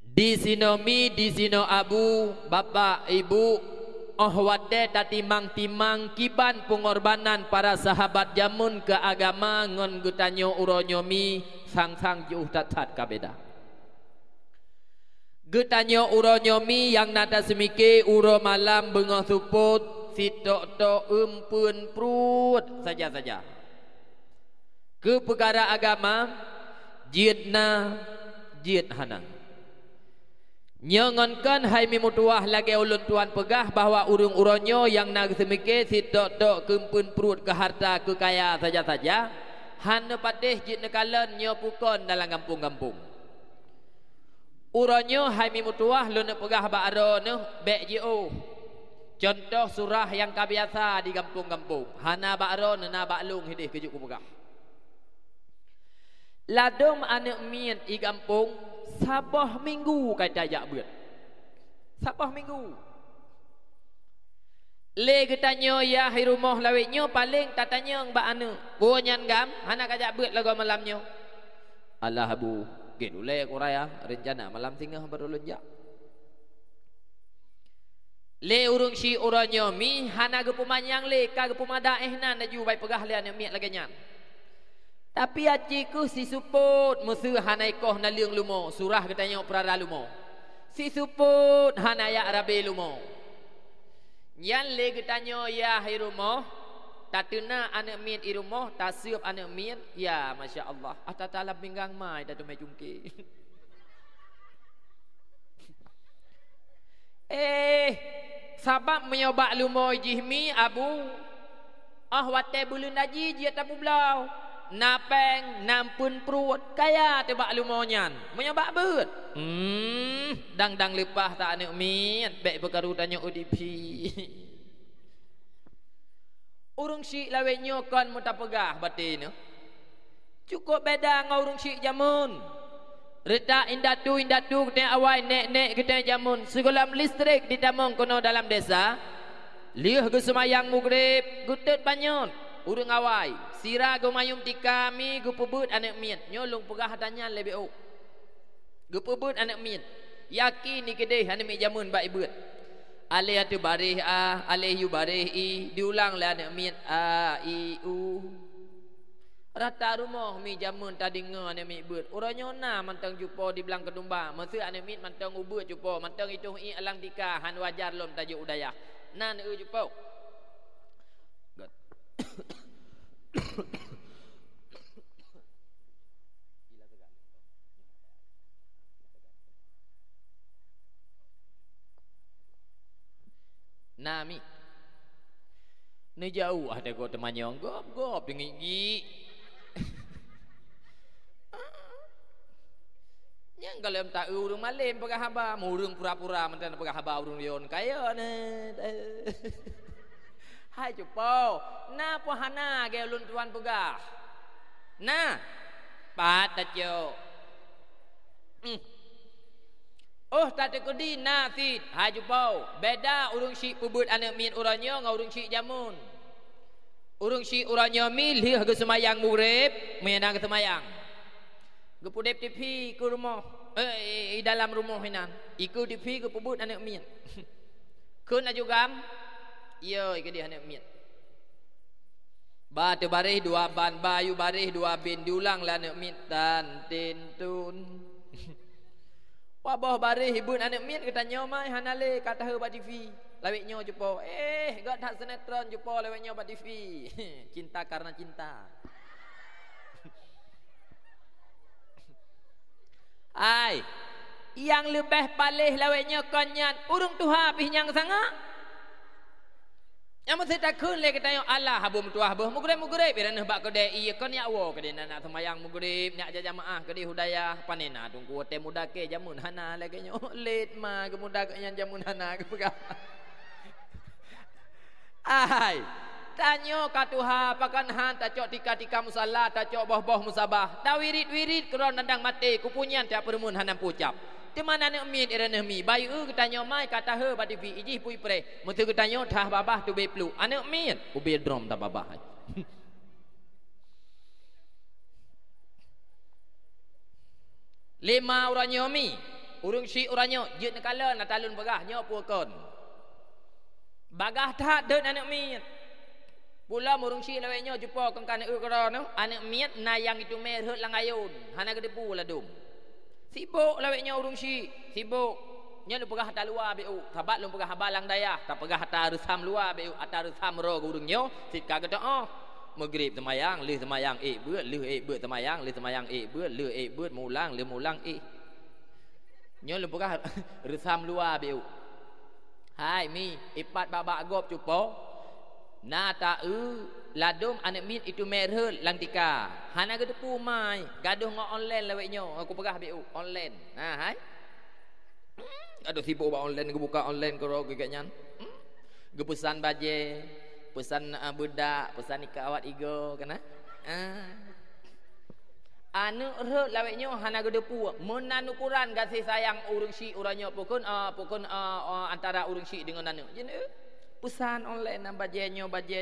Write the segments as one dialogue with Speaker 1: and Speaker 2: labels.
Speaker 1: Di sino mi, di sino abu, bapak, ibu, wade tatimang-timang kiban pengorbanan para sahabat jamun ke agama ngon gutanyo uronyo mi sang-sang juh tat-tat kabeda. Gutanyo uronyo mi yang nada semike uro malam bengoh suput sitok-tok umpun prut saja-saja. Ke perkara agama jidna jid hana. Nyongonkan hai mimutuah lagi ulun tuan pegah bahwa urung-uronyo yang nak semike sitok-tok kempun perut ke harta ke kaya saja-saja hana patih jid nekalan nyo pukon dalam kampung-kampung. Uronyo hai mimutuah lun pegah ba'aro no bek jo. Contoh surah yang kabiasa di kampung-kampung. Hana ba'aro na ba'lung hidih kejuk ku pegah. Ladom anak mien i kampung sabah minggu kata jak beut. Sabah minggu. Le getanyo ya hai rumah lawitnyo paling tatanya mbak anu. Bonyan gam hana kajak beut lagu malamnyo. Allah abu, ge dule ku raya rencana malam tingah baru lonjak. Le urung si uranyo mi hana ge pemanyang le ka ge pemada ehnan ju bai pegah le anu miat lagi nyan. Tapi aciku si suput musuh hanaikoh na liang lumo surah katanya perara lumo. Si suput hanaya arabe lumo. Yan le katanya ya hai rumo tatuna anak min i rumo tasiup anak min ya masya Allah atatala pinggang mai datu mai jungki. Sabab menyoba lumo jihmi abu wate bulun daji dia tabu blau. Napeng nampun perut kaya tebak lumonyan menyobak beut dang lepah tak anak min baik perkaru tanya ODP urung syik lawenyo kon mutapegah batin cukup beda ngau urung syik jamun reta indatu kita awai nek kita jamun segolam listrik ditamong kono dalam desa liuh ge semayang maghrib gutut banyon urung awai sira go mayum tikami go pebut anak miet nyolong pegah tanya lebih ok go pebut anak miet yakin ni kedeh anak miet jamun bak ibut alih atu barih alih yu barih i diulang lah anak miet i u rata rumah mi jamun tadi nge anak miet ibut uranyo na mantang jupo di belang kedumba masa anak miet mantang ubut jupo mantang itu i alang tika han wajar lom tajuk udayah nan jupo Nami ni jauh ada go temannya gop dengan gigi yang kalau tak urung malim pegah haba murung pura-pura mantan pegah haba urung lion kaya ne hai cupo na po hana ge ulun tuan pegah na pat tajo tadi kodi na fit hai cupo beda urung syik pubut anak min uranyo ngau urung syik jamun urung syik uranyo milih ge semayang murib menang ke semayang ge pudep TV ke rumah dalam rumah hinan iku TV ke pubut anak min kun ajugam iya ke dia anak miat batu barih dua ban bayu barih dua bin diulang lah anak miat dan tintun wabah barih ibu anak miat kata nyomai hanale kata he bat TV lawik nyo jupo gak tak sinetron jupo lawik nyo bat TV cinta karena cinta ai yang lebih palih lawik nyo konyan urung tuha pih nyang sanga yang mesti tak kun le kita yang Allah habu mutuah bah mugrib biran bak kedai iya kon ya wo kedai nak semayang mugrib nak jamaah kedai hudayah panena tunggu te muda ke jamun hana lagi nyo late ma ke muda ke yang jamun hana ke pegah ai tanyo katuha pakan han tacok tika musalla tacok boh musabah ta wirid keron nandang mati kupunyan tiap permun hanam pucap di mana nak min irana mi bayu ketanyo mai kata he badi vi iji pui pre mutu ketanyo tah babah tu be plu anak min ubi drom ta babah lima orang nyomi urung syik uranyo jit nakala na talun pegah nyo puakon bagah tak deut anak miat pula urung syik lawenyo jumpa kong kana ukara no anak miat na yang itu merhut lang ayun hana gedepu ladum sibuk lawenyo urung syik sibuk nya lu pegah ta luar bu tabat lu pegah habalang dayah ta pegah ta resam luar bu ata resam ro urung nyo sit ka gede maghrib semayang lih semayang beut lih beut semayang lih semayang beut lih beut mulang lih mulang nyo lu pegah resam luar bu hai mi ipat babak gop cupo na ta ladum anak min itu merhut lang tika hana gedepu mai gaduh ngo online lawenyo aku pegah bu online ha hai aduh sibuk buat online, buka online kau kegaknya. Pesan baje, pesan budak, pesan ikat awat igo, kena. Anu rut laweknya hana gedepu, menan ukuran kasih sayang urung syik uranyo pukun antara urung syik dengan anu. Jadi pesan online nam baje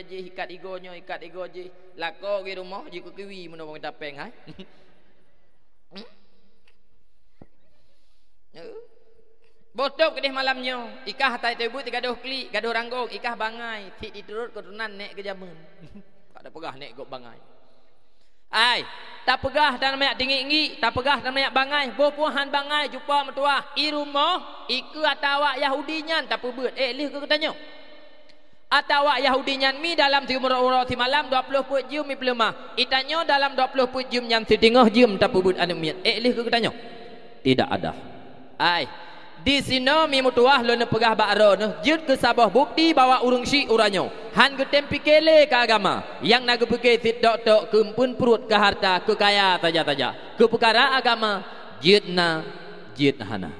Speaker 1: je ikat igo je, lako di rumah jika kiwi menolong tapeng hai. Botok kedih malamnya ikah hatai tebu gaduh klik gaduh ranggong ikah bangai tik diturut keturunan nek ke jamun tak ada pegah nek gok bangai ai tak pegah dan banyak tinggi tak pegah dan banyak bangai bopuhan bangai jumpa metuah i rumah iku atawak Yahudinya tak pebut lih ke katanya atawak Yahudinya mi dalam timur urati malam 20 put jum mi pelemah itanyo dalam 20 put jum yang setengah jum tak pebut anu miat lih ke katanya tidak ada ai di sini mi mutuah lo pegah bakro no jut ke sabah bukti bawa urung syik uranyo han ke tempi kele ke agama yang naga pikir tidak tok kempun perut ke harta ke kaya taja ke perkara agama jut hana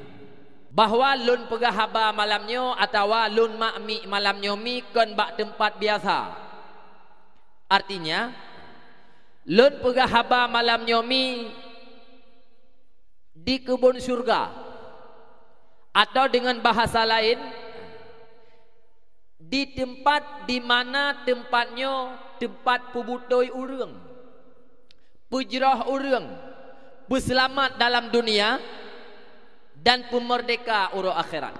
Speaker 1: bahwa lun pegah haba malamnyo atau lun makmi malamnyo mi kon bak tempat biasa artinya lun pegah haba malamnyo mi di kebun surga atau dengan bahasa lain di tempat di mana tempatnya tempat pebutoi urang pujrah urang berselamat dalam dunia dan pemerdeka uro akhirat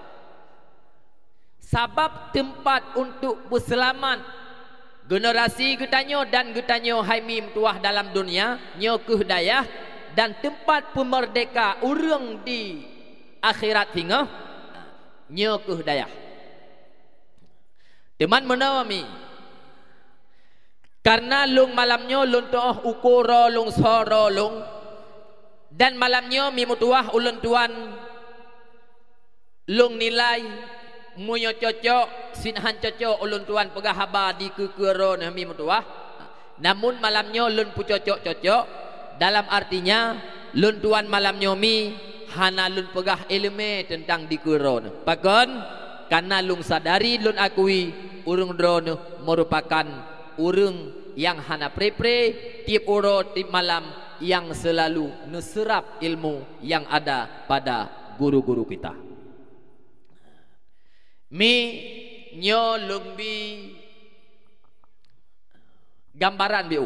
Speaker 1: sabab tempat untuk berselamat generasi getanyo dan getanyo haimim tuah dalam dunia nyo kehdayah dan tempat pemerdeka urang di akhirat hingga nyokuh dayah teman menawami karena lung malamnya lung toh ukuro lung soro lung dan malamnya mi mutuah ulun tuan lung nilai munyo cocok sinhan cocok ulun tuan pegah haba di kekero nah mi mutuah namun malamnya lun pu cocok dalam artinya lun tuan malamnya mi hana lun pegah ilmu tentang dikuron pakon karena lung sadari lun akui urung drone merupakan urung yang hana pre tiap uro tiap malam yang selalu neserap ilmu yang ada pada guru-guru kita mi nyo lumbi gambaran biu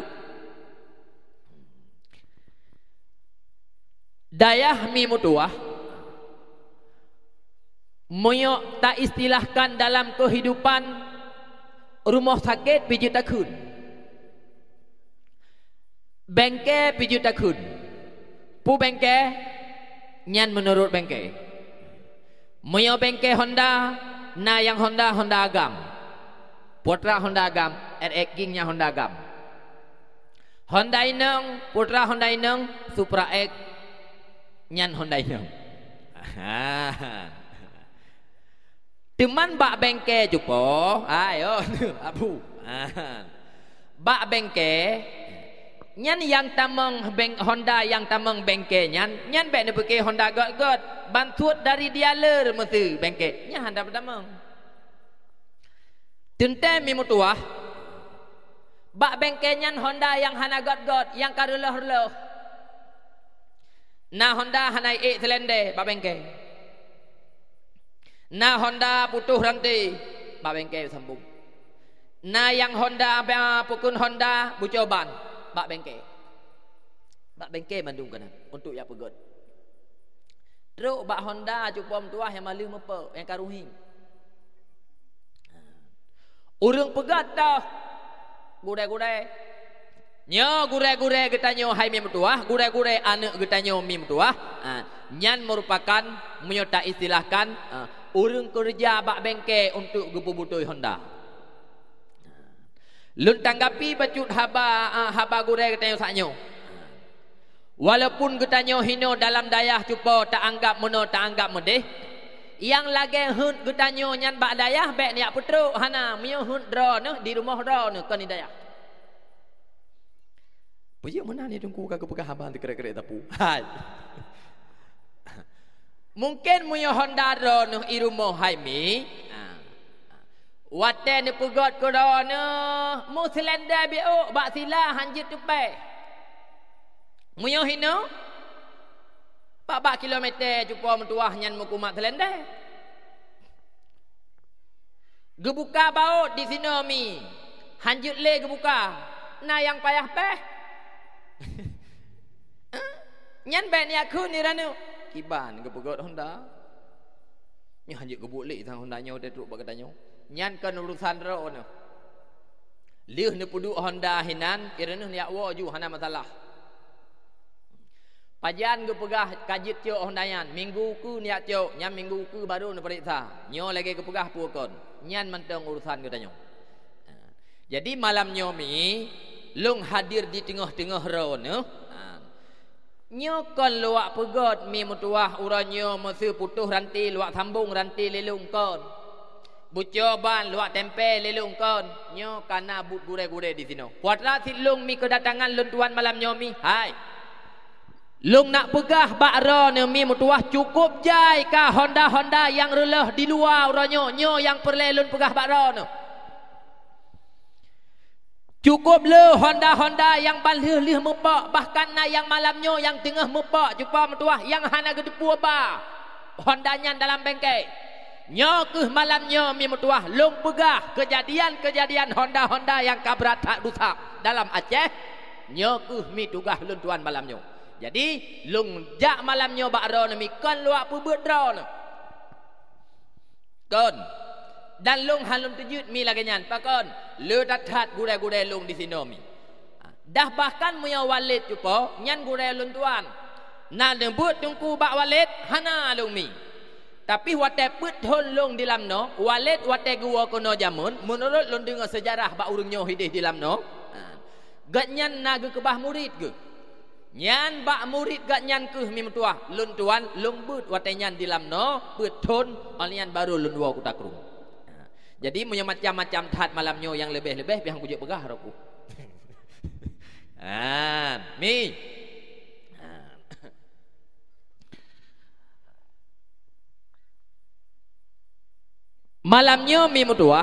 Speaker 1: dayah mi mutuah moyok tak istilahkan dalam kehidupan rumah sakit pijit takun bengke pijit takun pu bengke nyan menurut bengke moyok bengke Honda na yang Honda Agam putra Honda Agam RX King-nya Honda Agam Honda ineng putra Honda ineng Supra X nyan Honda ineng teman bak bengke jupo ayo abu bak bengke nyan yang tameng Honda yang tameng bengke nyan bek ne beke Honda got bantut dari dialer mesti bengke nyan handa tameng tente mi mutuah bak bengke nyan Honda yang hana got yang karuloh na Honda hanai selende bak bengke na Honda putuh rantai bak bengke sambung na yang Honda pukun Honda bucoban bak bengke mandung kana untuk ya pegot Teruk bak Honda cuba tuah yang malu mepe yang karuhing. Urang pegat dah. Gure-gure. Nyo gure-gure getanyo hai mi metuah, gure-gure anak getanyo mi metuah. Nyan merupakan menyota istilahkan urang kerja bak bengkel untuk gebu-butui Honda. Lun tanggapi bacut haba gure getanyo saknyo. Walaupun getanyo hino dalam dayah cuba tak anggap meno tak anggap medeh. Yang lagi hunt getanyo nyan bak dayah bek niak putruk hana mio hunt dro ne di rumah dro ne kan ni dayah. Punya mana ni tunggu kagak pegah habang kere-kere tapu. Hai. Mungkin mio Honda dro ne i rumah hai mi. Wate ne pegot ko dro ne mu selenda bio bak sila hanjit tu pe. Mio hino 4 kilometer cuba mentuah nyan mukumat selendai. Gebuka baut di sini mi. Hanjut le gebuka. Na yang payah peh. Nyan bet ni aku ni ranu. Kiban gebugot Honda. Ni hanjut gebuk le sang Honda nyo de truk bak katanya. Nyan kan urusan ro ne. Leuh ne puduk Honda hinan kirana ni akwa ju hana masalah. Pajan ke pegah kajit cok Hondayan minggu ku niat cok nyam minggu ku baru ne periksa nyo lagi ke pegah puakon nyan mentang urusan katanya. Jadi malam nyo mi lung hadir di tengah-tengah ro ne nyo kon luak pegot mi mutuah uranyo mese putuh ranti luak sambung ranti lelung kon bucoban luak tempe lelung kon nyo kana but gure-gure di sino puatra silung mi kedatangan lun tuan malam nyo mi hai. Lung nak pegah bakro ne mi mutuah cukup jai ka Honda yang relah di luar uranyo nyo yang perlelun pegah bakro ne. Cukup le Honda yang balih mepak bahkan na yang malamnyo yang tengah mepak cuba mutuah yang hana gedepu ba. Hondanya dalam bengkel. Nyo ke malamnyo mi mutuah lung pegah kejadian Honda yang kabrat tak rusak dalam Aceh. Nyo ke mi tugah lun tuan malamnyo. Jadi lung jak malamnyo bakro ne mi kon luak pubut dro ne. Kon. Dan lung halum tejut mi lagi nyan pakon. Le tathat gure-gure lung di sino mi. Dah bahkan muya walid cupo nyan gure lun tuan. Na debut tungku bak walid hana lung mi. Tapi wate put hon lung di lamno, walid wate gua kono jamun menurut lun dengar sejarah bak urungnya hidih di lamno. Gat nyan naga kebah murid ke. Nyan bak murid gat nyan ke mi metuah lun tuan lung but wate nyan di lamno put hon olian baru lun dua ku takrung. Jadi punya macam-macam tat malamnyo yang lebih-lebih biang kujuk pegah roku. Mi. Malamnyo mi mutuah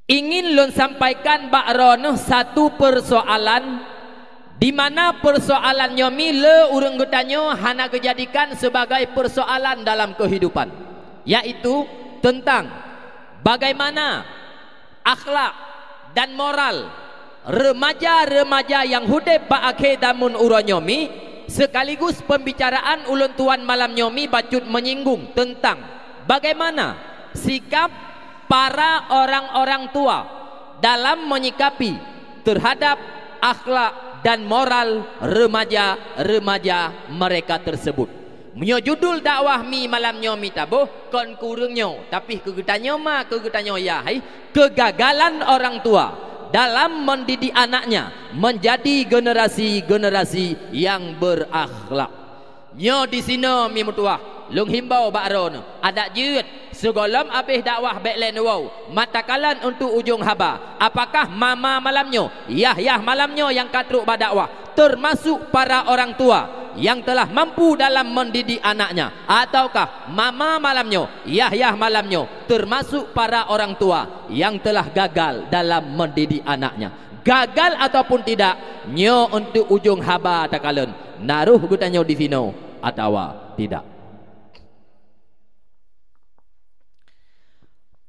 Speaker 1: ingin lun sampaikan bakrono satu persoalan di mana persoalannya mi le urang getanyo hana kejadikan sebagai persoalan dalam kehidupan, yaitu tentang bagaimana akhlak dan moral remaja-remaja yang hudep ba'ake damun uranyomi, sekaligus pembicaraan ulun tuan malam nyomi bacut menyinggung tentang bagaimana sikap para orang-orang tua dalam menyikapi terhadap akhlak dan moral remaja-remaja mereka tersebut. Menyo judul dakwah mi malam nyomi tabuh kon kurungnyo tapi kegetanyo ya hai kegagalan orang tua dalam mendidik anaknya menjadi generasi yang berakhlak. Nyo di sini mi mutuah lung himbau bakron ada jeut segolom habis dakwah beklen wow matakalan untuk ujung haba apakah mama malamnyo yah malamnyo yang katruk badakwah termasuk para orang tua yang telah mampu dalam mendidik anaknya, ataukah mama malamnyo yah malamnyo termasuk para orang tua yang telah gagal dalam mendidik anaknya. Gagal ataupun tidak nyo untuk ujung haba takalen naruh gutanyo di sino atau tidak.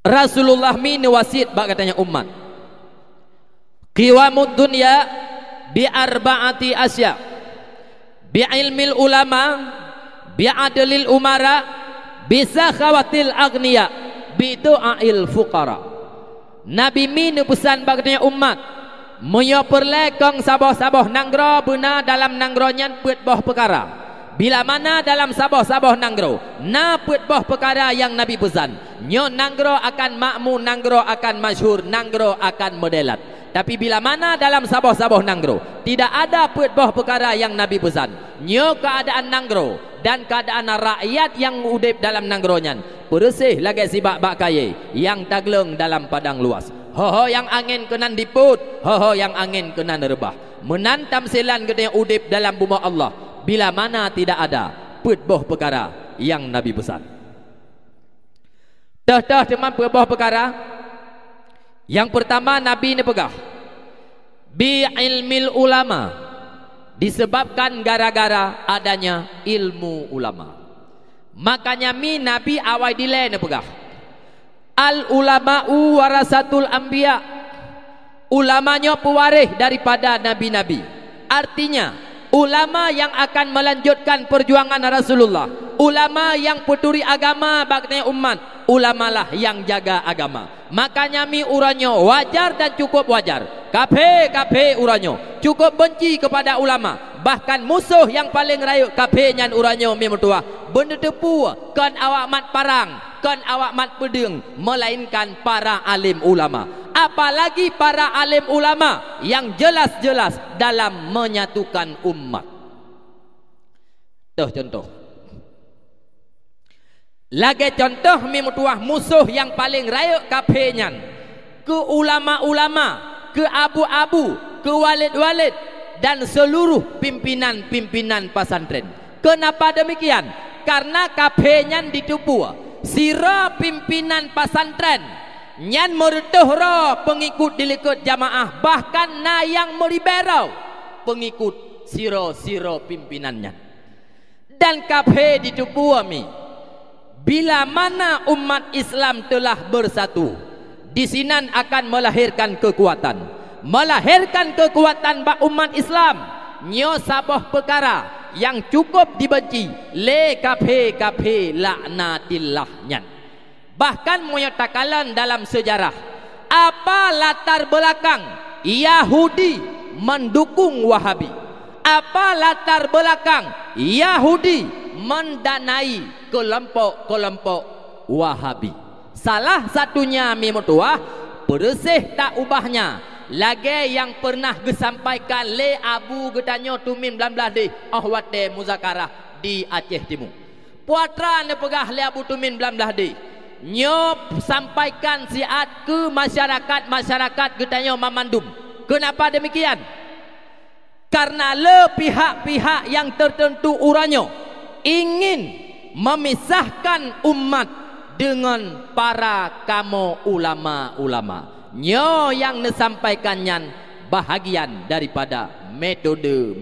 Speaker 1: Rasulullah min wasit bak katanya umat qiwamud dunya bi arba'ati asya, bi'ilmil ulama, bi'adlil umara, bisakhawatil agniya, bidu'ail fuqara. Nabi mi nu pesan baganya umat moyo perlekong saboh-saboh nanggro beuna dalam nanggronyan peut boh perkara. Bila mana dalam saboh-saboh nanggro na peut boh perkara yang Nabi pesan, nyo nanggro akan makmu, nanggro akan masyhur, nanggro akan modelat. Tapi bila mana dalam saboh-saboh nanggro tidak ada peut boh perkara yang Nabi pesan, nyo keadaan nanggro dan keadaan rakyat yang udip dalam nangronyan bersih lagi sibak bak kaye yang tagleng dalam padang luas. Ho yang angin kenan diput, ho yang angin kenan rebah, menantam selan gede udip dalam bumi Allah. Bila mana tidak ada peut boh perkara yang Nabi pesan. Dah teman peut boh perkara. Yang pertama Nabi ni pegah bi ilmil ulama, disebabkan gara-gara adanya ilmu ulama. Makanya mi Nabi awal dile ni pegah al ulama'u warasatul anbiya, ulamanya pewaris daripada nabi-nabi. Artinya ulama yang akan melanjutkan perjuangan Rasulullah, ulama yang peduli agama bagainya umat, ulamalah yang jaga agama. Makanya mi uranyo wajar dan cukup wajar. Kafe uranyo cukup benci kepada ulama. Bahkan musuh yang paling rayuk kafe nyan uranyo mi mertua. Benda tepu kan awak mat parang, kan awak mat pedeng, melainkan para alim ulama. Apalagi para alim ulama yang jelas-jelas dalam menyatukan umat. Tuh contoh. Lagi contoh mi mertua musuh yang paling rayuk kafe nyan ke ulama-ulama, ke abu-abu, ke walid-walid dan seluruh pimpinan-pimpinan pesantren. Kenapa demikian? Karena kafenya ditupu sira pimpinan pesantren nyan merdohro pengikut dilikut jamaah, bahkan na yang meriberau pengikut siro pimpinannya. Dan kafe ditupu mi bila mana umat Islam telah bersatu, di sinan akan melahirkan kekuatan bak umat Islam. Nyo saboh perkara yang cukup dibenci le kafe laknatillah-nyan. Bahkan menyatakan dalam sejarah apa latar belakang Yahudi mendukung Wahabi, apa latar belakang Yahudi mendanai kelompok-kelompok Wahabi. Salah satunya mimutuah bersih tak ubahnya lagi yang pernah disampaikan le Abu Gedanyo Tumin 19 di Ahwate Muzakarah di Aceh Timur. Puatra ne pegah le Abu Tumin 19 di nyop sampaikan siat ke masyarakat Gedanyo Mamandum. Kenapa demikian? Karena le pihak-pihak yang tertentu uranyo ingin memisahkan umat dengan para kamu ulama-ulama. Nyo yang disampaikannya bahagian daripada metode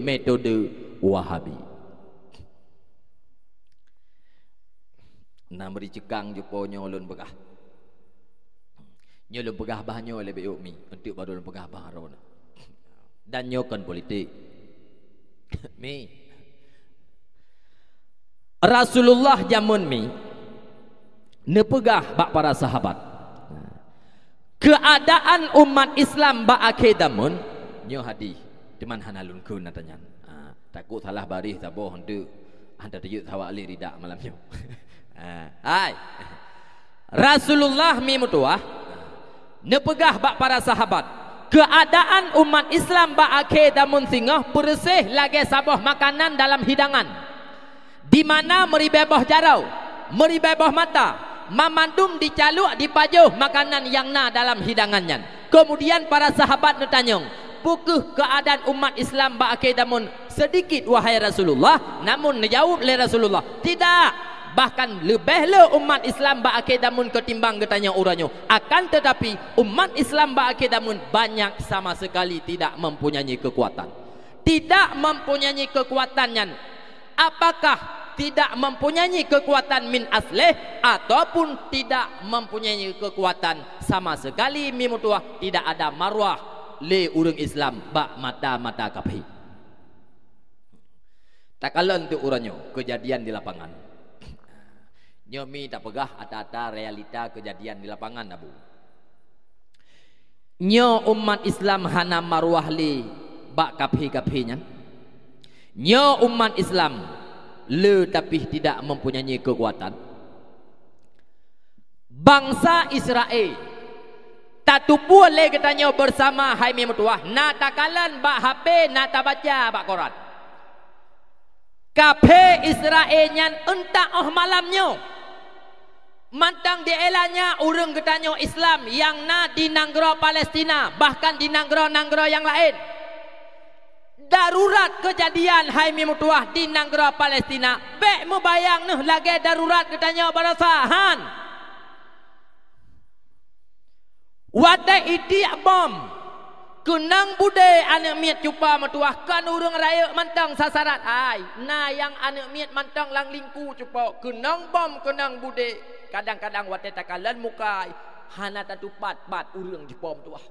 Speaker 1: Wahabi. Nah beri cekang jupo nyolun begah. Nyolun begah bahanyo lebih umi untuk baru begah baharon. Dan nyokan politik. Mi Rasulullah jamun mi nepegah bak para sahabat. Keadaan umat Islam bak akhiramun nyo hadis teman hanalun kun natanya. Takut salah baris taboh hendak anda tayut hawali ridak malamnya. Hai. Rasulullah mi mutuah nepegah bak para sahabat. Keadaan umat Islam bak akhiramun singah bersih lagi saboh makanan dalam hidangan. Di mana meribebah jarau, meribebah mata, mamandum dicaluk dipajuh makanan yang na dalam hidangannya. Kemudian para sahabat bertanya, "Pukul keadaan umat Islam ba akidamun sedikit wahai Rasulullah?" Namun dijawab oleh Rasulullah, "Tidak. Bahkan lebih le umat Islam ba akidamun ketimbang getanya uranyo. Akan tetapi umat Islam ba akidamun banyak sama sekali tidak mempunyai kekuatan." Tidak mempunyai kekuatannya. Apakah tidak mempunyai kekuatan min asleh ataupun tidak mempunyai kekuatan sama sekali mimutuah, tidak ada marwah le urang Islam bak mata-mata kafi. Tak kalah untuk uranyo kejadian di lapangan. Nyomi tak pegah ata-ata realita kejadian di lapangan abu. Nyo umat Islam hana maruah li bak kaphi-kaphinya. Nyo umat Islam le tapi tidak mempunyai kekuatan. Bangsa Israel tak tupu le katanya bersama Haimi Mutuah. Na takalan bak HP, na tak baca bak Quran. Kape Israel nyan entak malamnya. Mantang dielanya urang katanya Islam yang na di negara Palestina, bahkan di negara-negara yang lain. Darurat kejadian Haimi Mutuah di negara Palestina. Bek membayang noh lagi darurat katanya barasahan. Wadai idiak bom. Kenang bude anak miat cupa Mutuah kan urang raya mantang sasarat ai. Na yang anak miat mantang lang lingku cupa. Kenang bom kenang bude. Kadang-kadang watai takalan mukai hana tatupat bat urang cupa Mutuah.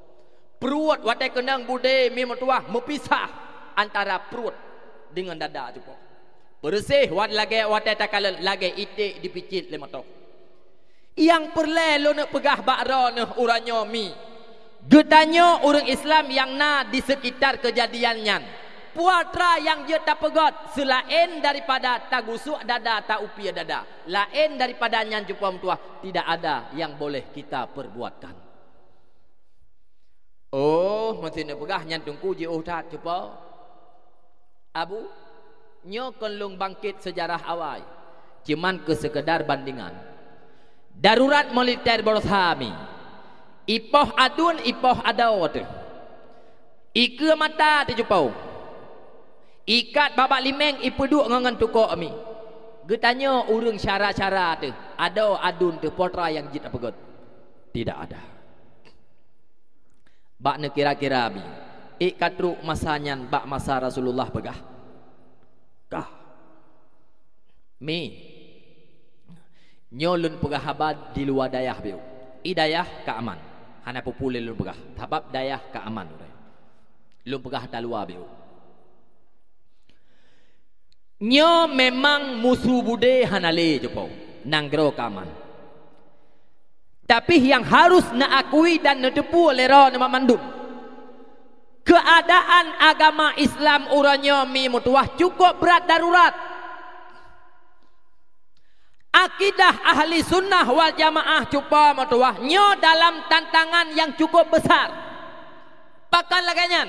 Speaker 1: Perut watai kenang bude mi Mutuah mepisah antara perut dengan dada cupa. Bersih wat lagi watai takalan lagi itik dipicit le matok. Yang perle lo nak pegah bakra noh uranyo mi. Getanya orang Islam yang na di sekitar kejadiannya. Puatra yang dia tak pegot selain daripada tak gusuk dada, tak upia dada. Lain daripada nyan jumpa Mutuah, tidak ada yang boleh kita perbuatkan. Oh, masih nak pegah nyan tungku je tak jumpa. Abu, nyo kelung bangkit sejarah awal. Cuman ke sekedar bandingan. Darurat militer bersami. Ipoh adun, ipoh adau tu. Ika mata tu jupau. Ikat babak limeng ipeduk ngangan tukok mi. Getanya urang cara-cara tu. Adau adun tu potra yang jit apa god. Tidak ada. Bak ne kira-kira mi. Ikatruk masanyan bak masa Rasulullah pegah. Kah. Mi. Nyolun pegah habad di luar dayah biu. Idayah ke aman. Hana populer lu pegah. Tabab dayah ke aman. Lu pegah talua biu. Nyo memang musuh bude hanale jepau. Nanggro ke aman. Tapi yang harus nak akui dan netepu oleh roh nama mandum. Keadaan agama Islam uranyo mi Mutuah cukup berat darurat. Akidah ahli sunnah wal jamaah cupa Mutuah nyo dalam tantangan yang cukup besar. Pakan laganyan.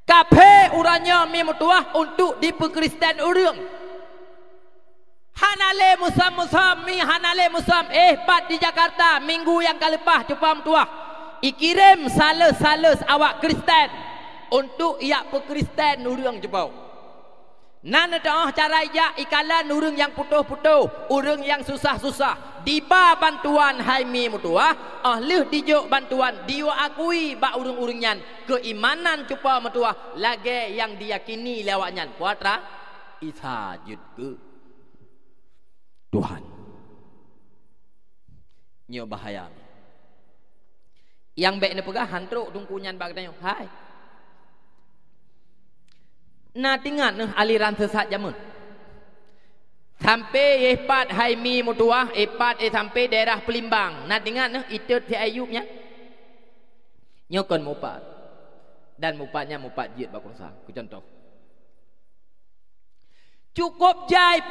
Speaker 1: Kape uranyo mi Mutuah untuk di Kristen urang. Hanale musam mi hanale musam bat di Jakarta minggu yang kalepas cupa Mutuah. Ikirim sales awak Kristen untuk ia Kristen urang jepau. Nan dah cara ijak ikalan urang yang putuh-putuh, urang yang susah-susah. Diba bantuan Haimi Mutuah, ahli dijuk bantuan dia akui bak urang-urang nyan keimanan cupa Mutuah lagi yang diyakini lewat nyan. Puatra isajud ke Tuhan. Nyo bahaya. Yang baik ni pegah hantruk tungku nyan bak tanya, hai. Na tingat noh aliran sesat jamun. Sampai epat Haimi Mutuah, epat sampai daerah Pelimbang. Na tingat noh itu si Ayubnya. Nyokon mupat. Dan mupatnya mupat jid bakusa. Ku contoh. Cukup jai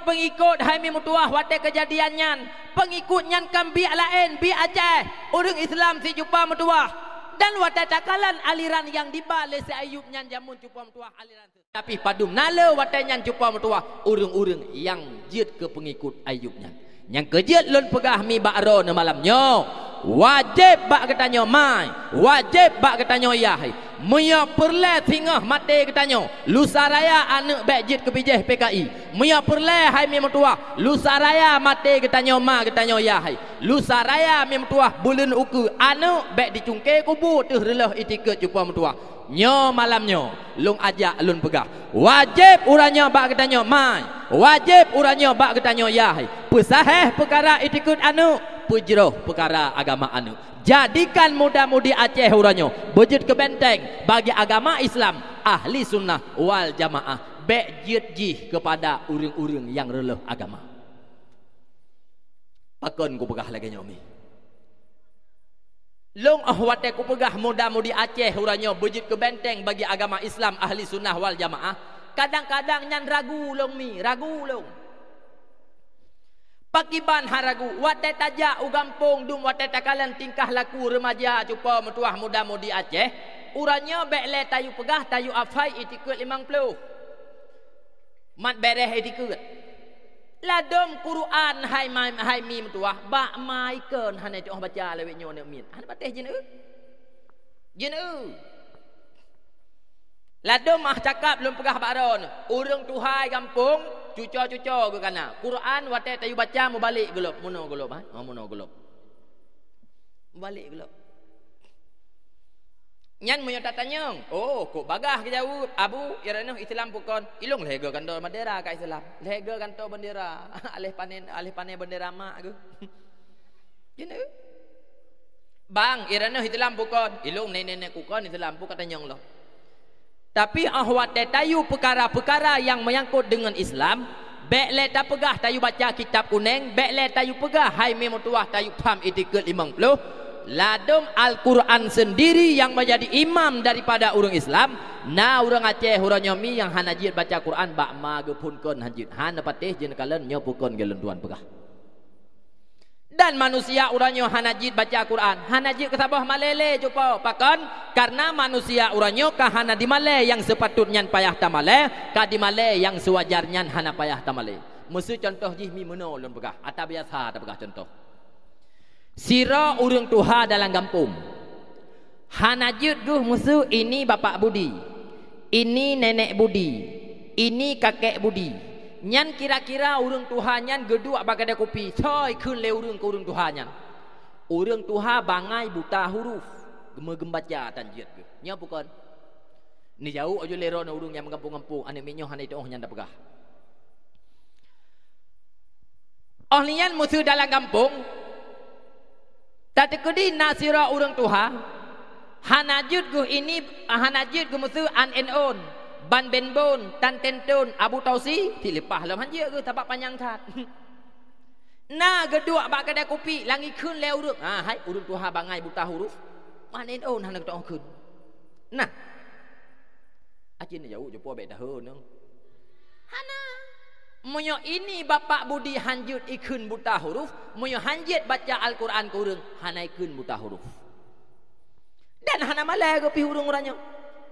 Speaker 1: pengikut Haimi Mutuah wate kejadiannya. Pengikutnya kan biak lain, biak Aceh. Orang Islam si jumpa Mutuah. Dan watatakalan aliran yang dibalik si Ayub nyan jamun cupa Mutuah aliran tu. Tapi padum nala watai nyan cupa Mutuah urung-urung yang jid ke pengikut Ayub nyan. Yang kejid lun pegah mi bakro na malamnya. Wajib bak katanya mai, wajib bak katanya yah. Muya perle tingah mati katanya. Lusa raya anak bek jid ke bijih PKI. Muya perle Haimi Mutuah. Lusa raya mati katanya ma katanya yah. Lusa raya mi Mutuah bulan uku anak bek dicungke kubur tu relah itiket cupa Mutuah. Nyo malamnya lung ajak lun pegah. Wajib uranya bak katanya mai. Wajib uranya bak katanya yah. Pesaheh perkara itikut anu, pujroh perkara agama anu. Jadikan muda-mudi Aceh uranyo bejut ke benteng bagi agama Islam ahli sunnah wal jamaah bek jih kepada urang-urang yang releh agama. Pakon ku pegah lagi nyomi. Long ahwate ku pegah muda-mudi Aceh uranya bejit ke benteng bagi agama Islam ahli sunnah wal jamaah. Kadang-kadang nyan ragu long mi, ragu long. Pakiban haragu, wate tajak u gampung dum wate takalan tingkah laku remaja cupa metuah muda-mudi Aceh. Uranya bekle tayu pegah tayu afai itikut 50. Mat bereh itikut. Ladom Quran hai mi metuah bak mai keun hanai tu baca lewet nyo ne min. Han pateh jin eu. Jin eu. Ladom mah cakap belum pegah baron. Urang tuhai gampung cuco-cuco ke kana. Quran wate tayu baca mu balik gelop, muno gelop ha. Oh muno gelop. Balik gelop. Nyan munyo tatanya, oh kok bagah ke jauh abu irano Islam pukon ilung lega kantor bendera ka Islam. Lega kantor bendera alih panen bendera mak ke. Jene. Bang irano Islam pukon ilung nenek kukon Islam pukon katanya Allah. Tapi ahwat tayu perkara-perkara yang menyangkut dengan Islam, bekle ta pegah tayu baca kitab kuning, bekle tayu pegah hai memutuah tayu pam itikul 50. Ladom Al-Quran sendiri yang menjadi imam daripada orang Islam. Na orang Aceh orang nyomi yang hanajid baca Quran bak ma ge pun kon hanjid han patih jen kalen nyo pukon ge lentuan pegah. Dan manusia uranyo hanajid baca Quran, hanajid ke sabah malele cupa pakon karena manusia uranyo ka hana di male yang sepatutnya payah tamale, ka di male yang sewajarnya hana payah tamale. Musu contoh jih mi meno lon pegah atau biasa ta pegah contoh. Sira urang tuha dalam kampung. Hanajud guh musuh ini bapak budi. Ini nenek budi. Ini kakek budi. Nyan kira-kira urang tuha nyan geduk bagada kopi. Coy kun le urang ke urang tuha nyan. Urang tuha bangai buta huruf. Gemegem baca tanjid guh. Nya bukan. Ni jauh aja lero na urang yang mengkampung-kampung ane minyo hanai tu nyan dak pegah. Ahlian musuh dalam kampung tak tekedi nasira urang tuha hanajud gu ini hanajud gu musuh an en on ban benbon tan tenton abu tausi ti lepah lam hanjia gu tapak panjang tat na geduk bak kedai kopi langi keun le urang hai urang tuha bangai buta huruf man en on hanak tong keun nah acin jauh jopo bek dahun hana Moyo ini bapak budi hanjut ikun buta huruf, moyo hanjit baca Al-Quran kurang hanai kun buta huruf. Dan hana malai ke pi hurung urangnya.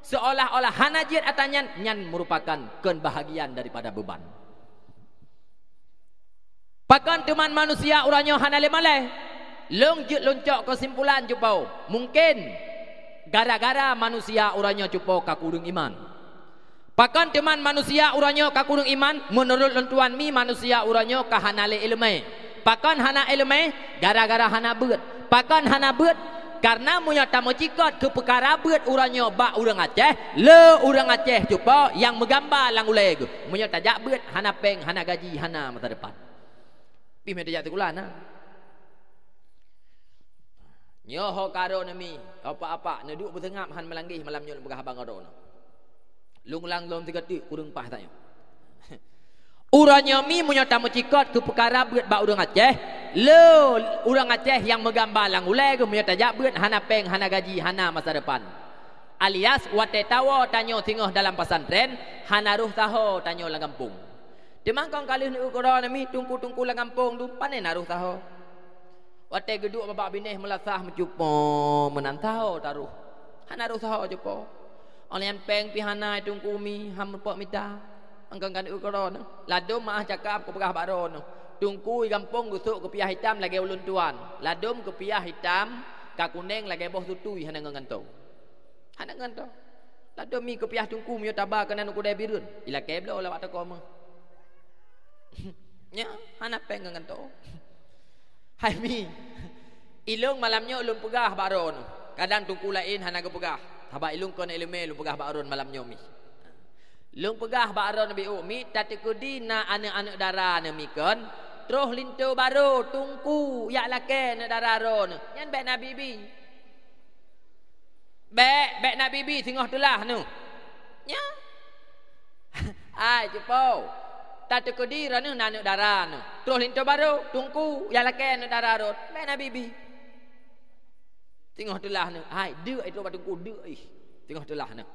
Speaker 1: Seolah-olah hanajit atanyan nyan merupakan kebahagiaan daripada beban. Pakan teman manusia urangnya hana le malai. Longjut loncok kesimpulan jupau. Mungkin gara-gara manusia urangnya jupau ka kurang iman. Pakan teman manusia uranyo ka kurang iman menurut lentuan mi manusia uranyo ka hanale ilmu. Pakan hana ilmu gara-gara hana beut. Pakan hana beut karena munya tamu cikot ke perkara beut uranyo bak urang Aceh, le urang Aceh cupa yang menggambar lang ulai ge. Munya tajak beut hana peng, hana gaji, hana masa depan. Pi me tajak tekulan Nyo ho karo nami, apa-apa neduk betengap han melanggih malam nyo begah bang aro. Lunglang lom 3 tik kurang pah tanya. Uranya mi munya tamu cikot ke perkara beut bak urang Aceh. Le urang Aceh yang menggambar lang ulai ke munya tajak beut hana peng, hana gaji, hana masa depan. Alias wate tawo tanyo tingah dalam pesantren, hana ruh taho tanyo lang kampung. Demang kong kalih ni ukura nami tungku-tungku lang kampung tu pane naruh taho. Wate geduk babak bineh melasah mencupo menantau taruh. Hana ruh taho cupo. Olian peng pihana tungku mi ham pok mita angkang kan ukara ladom mah cakap ke pegah baron tungku gampung gusuk ke piah hitam lagi ulun tuan ladom ke piah hitam ka kuning lagi boh tutui hana ngantau ladom mi ke piah tungku mi tabah kana nuku dai birun ila keblo lawat ko mah nya hana peng ngantau hai mi ilung malamnya ulun pegah baron kadang tungku lain hana ke pegah haba ilung kon ilmu lu pegah baron malam nyomi. Lung pegah baron bi umi tatekudi na anak-anak dara ne mikon terus lintu baru tungku yak lake ne dara ron. Nyan bek nabi bi. Bek nabi bi tengah tulah nu. Nya. ai cepo tak tekedi rana nanu darah nu terus linto baru tungku ya lake nu darah rot mana bibi tengok tulah nu ai dia itu batungku dia tengok tulah nu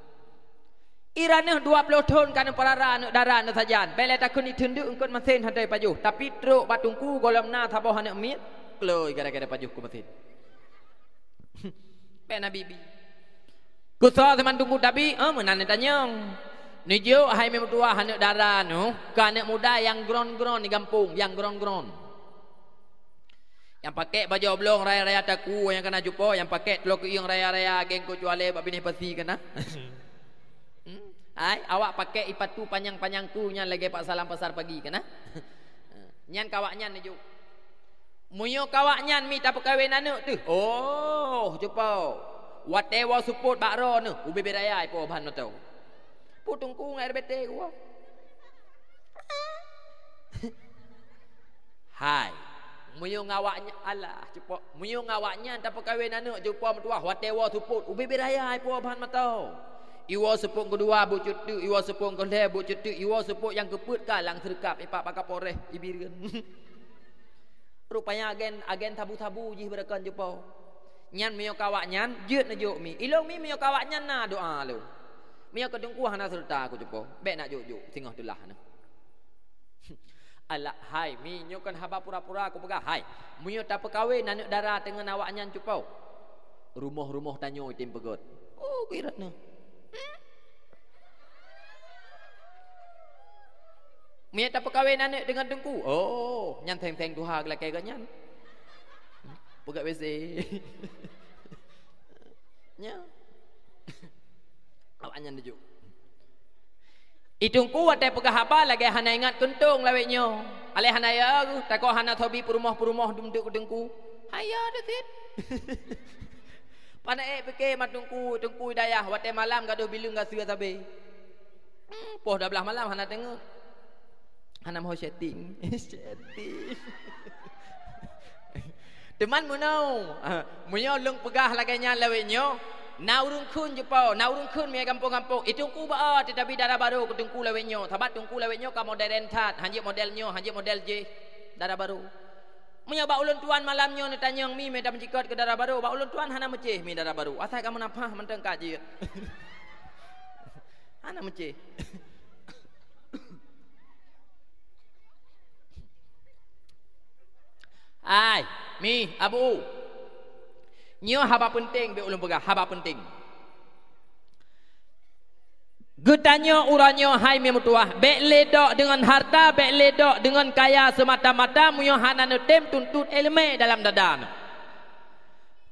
Speaker 1: irana 20 tahun kana parara nu darah nu sajan bele takun itunduk engkon mesin handai pajuh tapi truk batungku golamna thaboh anak miet kloi gara-gara pajuh ku mesin mana bibi kusah teman tunggu tapi menan tanyang nijo hai memutua hanek darah nu ke anak muda yang gron-gron di kampung yang gron-gron yang pakai baju oblong raya-raya taku yang kena jumpa yang pakai telur keing raya-raya geng ko juale bab bini pasi kena ai awak pakai ipatu panjang-panjang tu nyan lagi pak salam pasar pagi kena nyan kawak nyan nijo muyo kawak nyan mi tak perkahwin anak tu oh jumpa whatever support bakro nu ubi beraya ipo bahan no tau putungku ngai bete gua hai muyo ngawaknya alah cepo muyo ngawaknya tak perkahwin anak jumpa mertua whatever support ubi beraya ipo bahan matau iwo support kedua bu cutu iwo support kedua bu cutu iwo support yang keput kalang serkap ipak pakap poreh ibireun rupanya agen tabu-tabu jih berakan jumpa nyan miyo kawak nyan jeut na juk mi ilong mi miyo kawak nyan na doa lu miyo kedengku hana serta aku cepo bek nak juk tengah delah na ala hai mi nyo kan haba pura-pura aku pegah hai miyo tak perkahwin anak darah dengan awak nyan cepo rumah-rumah tanyo tim pegot oh kira na miyo tak perkahwin anak dengan dengku oh nyan teng-teng tuha gelak kaya nyan buka WC nya awaknya ndejuk itungku wate pegah apa lagi hana ingat kentung laweknyo ale hana ya takok hana thobi perumah dunduk dengku haya detit pana peke matungku tungku dayah wate malam gaduh bilung gasu sabe poh 12 malam hana tengok hana mau setting teman munau munyo lung pegah laganya laweknyo na urung kun jepo na urung kun mi kampung-kampung itungku ba tetapi darah baru kutungku laweknyo tabat tungku laweknyo ka model rentat hanjik modelnyo hanjik model J darah baru munyo ba ulun tuan malamnyo ni tanyang mi meda menjikot ke darah baru ba ulun tuan hana meceh mi darah baru asal kamu napah menteng kaji hana meceh ai mi abu nyo haba penting be ulun pegah haba penting getanyo uranyo hai mi mutuah be ledok dengan harta be ledok dengan kaya semata-mata munyo hanane tem tuntut ilmu dalam dadan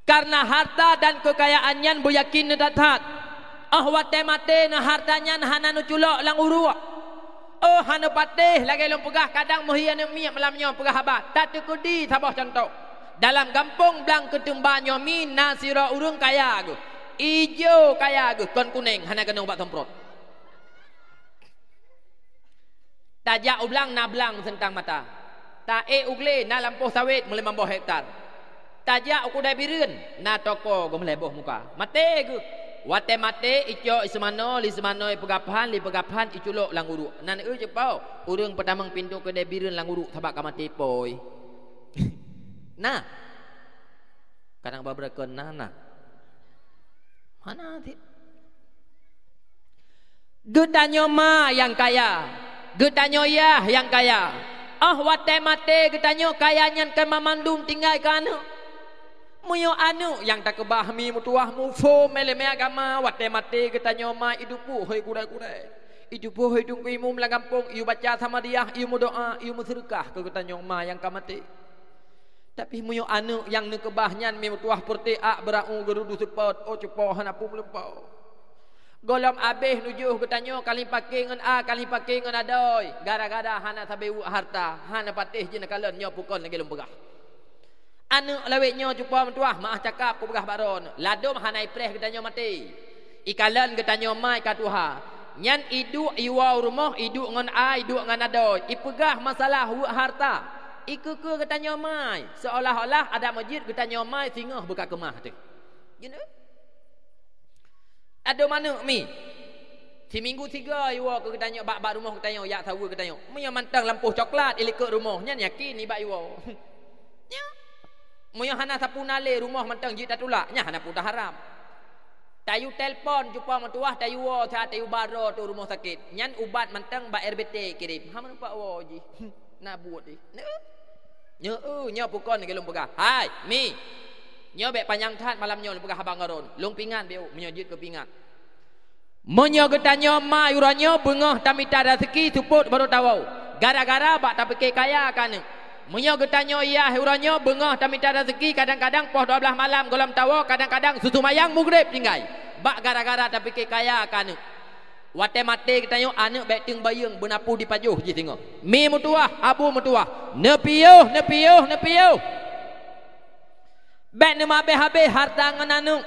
Speaker 1: karena harta dan kekayaan nyan bu yakin datat wate mate na hartanya hananu culok lang urua oh hana patih lagi long pegah kadang muhian mi malamnya pegah haba tak tekudi sabah contoh dalam kampung blang ketumbanyo mi nasira urung kaya aku ijo kaya aku kon kuning hana kena ubat semprot tajak ublang na blang sentang mata ta ugle na lampuh sawit mulai mamboh hektar tajak aku dah bireun na toko go meleboh muka mate aku wate mate ijo ismano li semano pegapahan iculok lang uru nan je pau urang pertamang pintu ke debireun lang uru sabak ka mati poi nah kadang babrekeun nana mana ti getanyo ma yang kaya getanyo ya yang kaya wate mate getanyo kayanya kan mamandum tinggal kan muyo anu yang tak kebahmi mutuah mufo meleme agama wate mate getanyo ma idupu hoi kurai-kurai idupu hoi dungku imum lang kampung iu baca sama dia iu doa iu sedekah ke getanyo ma yang kamate tapi muyo anu yang ne kebahnya mi mutuah purti berau gerudu sepot cepo hanapu melempau golom abeh nujuh getanyo kali pake ngan kali pake ngan adoi gara-gara hana sabeu harta hana patih je nakalen nyo pukon lagi lembegah anu laweknyo jumpa mentuah maah cakap ku begah baron ladom hanai preh getanyo mati ikalan getanyo mai ka tuha nyan idu iwa rumah idu ngan idu ngan adoi ipegah masalah harta ikeke getanyo mai seolah-olah ada masjid getanyo mai singah buka kemah tu you know ado mana mi Si minggu 3 iwa ke tanya bak rumah ke tanya ya tahu ke tanya. Munya mantang lampu coklat ikut rumahnya yakin ni bak iwa. Nya. Munya hana sapu nale rumah mantang jit tatulak nya hana putah haram. Tayu telpon jumpa mentuah tayu wa tayu baro tu rumah sakit. Nyan ubat mantang bak RBT kirim. Ha nampak wa ji. Nak buat ni. Nya pukon ke lung pegah. Hai, mi. Nya bek panjang tat malam nya lung pegah abang aron. Lung pingan beu menyajit ke pingan. Menyo getanya ma uranyo bengah tamita rezeki suput baru tahu. Gara-gara bak tak fikir kaya kan. Menyo getanya iya uranyo bengah tamita rezeki kadang-kadang poh 12 malam golam tahu kadang-kadang susu mayang mugrib tinggal. Bak gara-gara tak fikir kaya kan. Wate mate getanya anak bek ting bayung benapu di pajuh ji tengok. Mi mutuah, abu mutuah. Nepiuh. Bek ne mabe habe harta ngan anu.